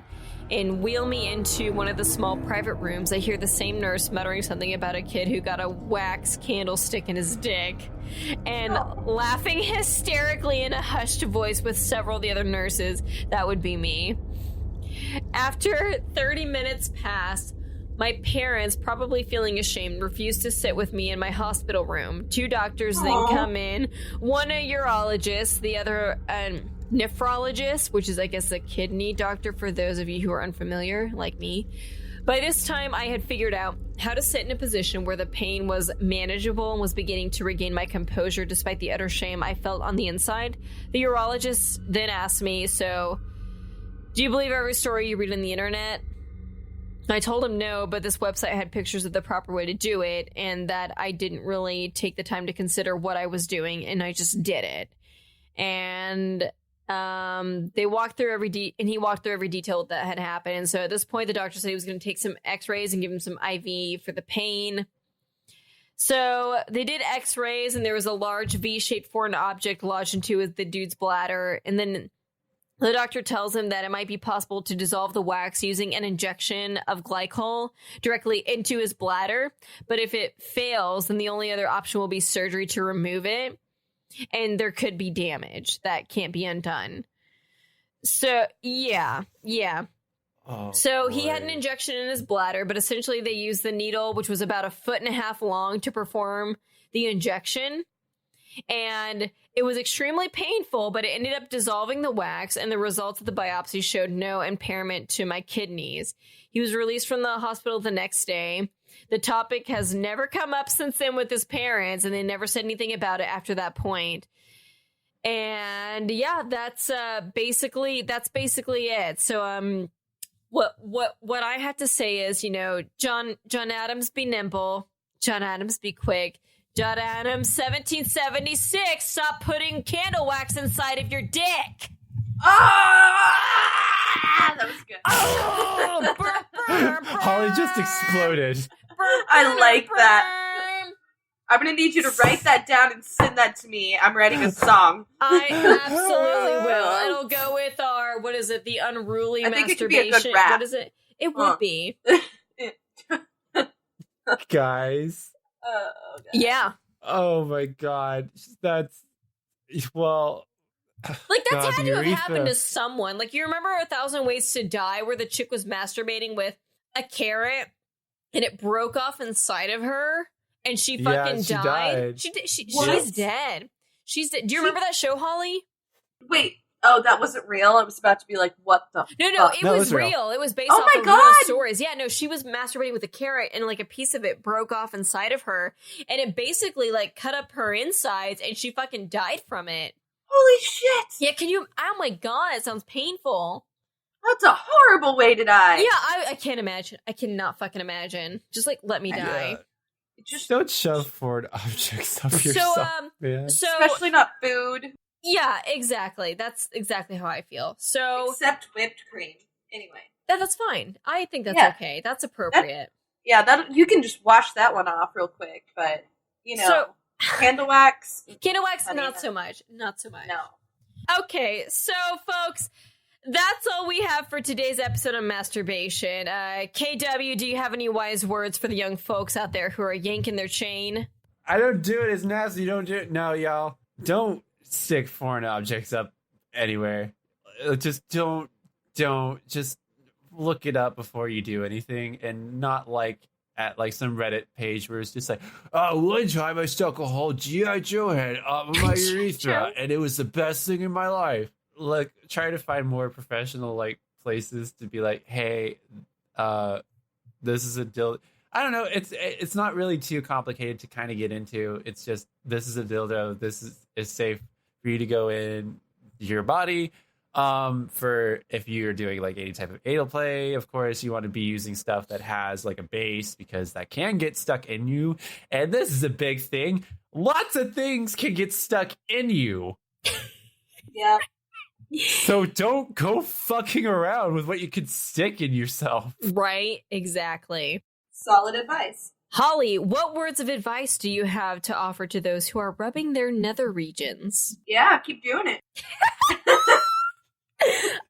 and wheel me into one of the small private rooms, I hear the same nurse muttering something about a kid who got a wax candlestick in his dick and laughing hysterically in a hushed voice with several of the other nurses. That would be me. After 30 minutes pass, my parents, probably feeling ashamed, refuse to sit with me in my hospital room. 2 doctors then come in, one a urologist, the other a nephrologist, which is, I guess, a kidney doctor for those of you who are unfamiliar, like me. By this time, I had figured out how to sit in a position where the pain was manageable and was beginning to regain my composure despite the utter shame I felt on the inside. The urologist then asked me, so, do you believe every story you read on the internet? I told him no, but this website had pictures of the proper way to do it, and that I didn't really take the time to consider what I was doing, and I just did it. And he walked through every detail that had happened. And so at this point, the doctor said he was going to take some x-rays and give him some IV for the pain. So they did x-rays, and there was a large V-shaped foreign object lodged into the dude's bladder. And then the doctor tells him that it might be possible to dissolve the wax using an injection of glycol directly into his bladder. But if it fails, then the only other option will be surgery to remove it. And there could be damage that can't be undone. So, yeah. Oh, so he had an injection in his bladder, but essentially they used the needle, which was about 1.5 feet long, to perform the injection. And it was extremely painful, but it ended up dissolving the wax, and the results of the biopsy showed no impairment to my kidneys. He was released from the hospital the next day. The topic has never come up since then with his parents, and they never said anything about it after that point. And yeah, that's basically it. So what I have to say is, John Adams, be nimble. John Adams, be quick. John Adams, 1776, stop putting candle wax inside of your dick. Ah, that was good. Oh, Holly just exploded. I like that. I'm going to need you to write that down and send that to me. I'm writing a song. I absolutely will. It'll go with our, what is it, the unruly I think masturbation. It could be a good rap. What is it? It would be. Guys. God. Yeah. Oh my god. That's, well... Like, that's God, had to have happened to someone. Like, you remember 1,000 Ways to Die, where the chick was masturbating with a carrot, and it broke off inside of her, and she fucking died? She's dead. She's dead. Do you remember that show, Holly? Wait. Oh, that wasn't real? I was about to be like, what the No, fuck? it was real. It was based off of real stories. Yeah, no, she was masturbating with a carrot, and like a piece of it broke off inside of her, and it basically like cut up her insides, and she fucking died from it. Holy shit! Yeah, can you... Oh my god, it sounds painful. That's a horrible way to die. Yeah, I can't imagine. I cannot fucking imagine. Just, like, let me die. Just don't shove foreign objects up yourself, man. Especially not food. Yeah, exactly. That's exactly how I feel. So... Except whipped cream. Anyway. That's fine. I think that's okay. That's appropriate. Yeah, that you can just wash that one off real quick, but candle wax. Candle wax, Honey, not so much. Not so much. No. Okay, so folks, that's all we have for today's episode on masturbation. KW, do you have any wise words for the young folks out there who are yanking their chain? I don't do it. It's nasty. Don't do it. No, y'all. Don't stick foreign objects up anywhere. Just don't. Just look it up before you do anything, and not like at like some Reddit page where it's just like, oh, one time I stuck a whole G.I. Joe head up my urethra, and it was the best thing in my life. Like, try to find more professional like places to be like, hey, this is a dildo. I don't know. It's not really too complicated to kind of get into. It's just, this is a dildo. This is safe for you to go in your body. For if you're doing like any type of anal play, of course, you want to be using stuff that has like a base, because that can get stuck in you. And this is a big thing. Lots of things can get stuck in you. Yeah. So don't go fucking around with what you could stick in yourself. Right, exactly. Solid advice. Holly, what words of advice do you have to offer to those who are rubbing their nether regions? Yeah, keep doing it.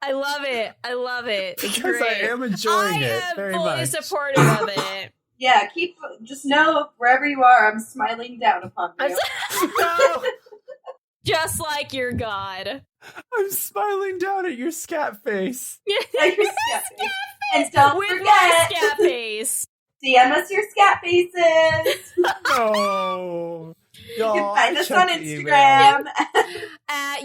I love it. I love it. It's Because great. I am enjoying it very I am fully much. supportive of it. Yeah, just know wherever you are, I'm smiling down upon you. No! Just like your god. I'm smiling down at your scat face. Like your scat face. And don't With forget, my scat face. DM us your scat faces. No. You can find us on Instagram.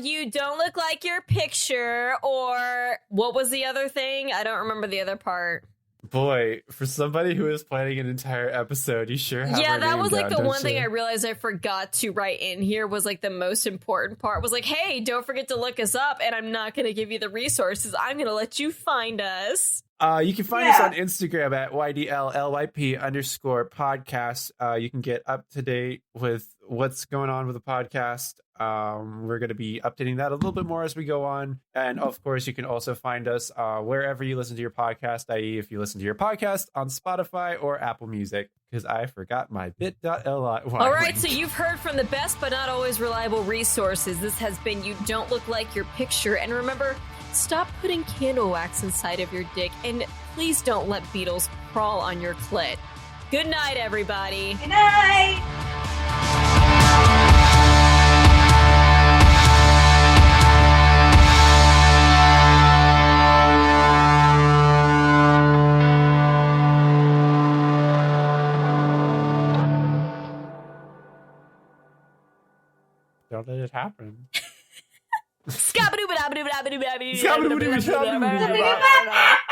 You don't look like your picture, or what was the other thing? I don't remember the other part. Boy, for somebody who is planning an entire episode, you sure have Yeah, her that name was like down, the one don't thing you? I realized I forgot to write in here was like the most important part was like, hey, don't forget to look us up, and I'm not going to give you the resources. I'm going to let you find us. You can find us on Instagram at ydllyp_podcast. You can get up to date with what's going on with the podcast. We're going to be updating that a little bit more as we go on. And of course, you can also find us wherever you listen to your podcast, i.e. if you listen to your podcast on Spotify or Apple Music, because I forgot my bit.ly. All right, so you've heard from the best but not always reliable resources. This has been You Don't Look Like Your Picture. And remember, stop putting candle wax inside of your dick, and please don't let beetles crawl on your clit. Good night, everybody. Good night. Don't let it happen. Scabadoo-ba-da-ba-doo-ba-da-ba-doo-ba-doo-ba-doo. Scabadoo-ba-doo-ba-doo-ba-doo-ba-doo.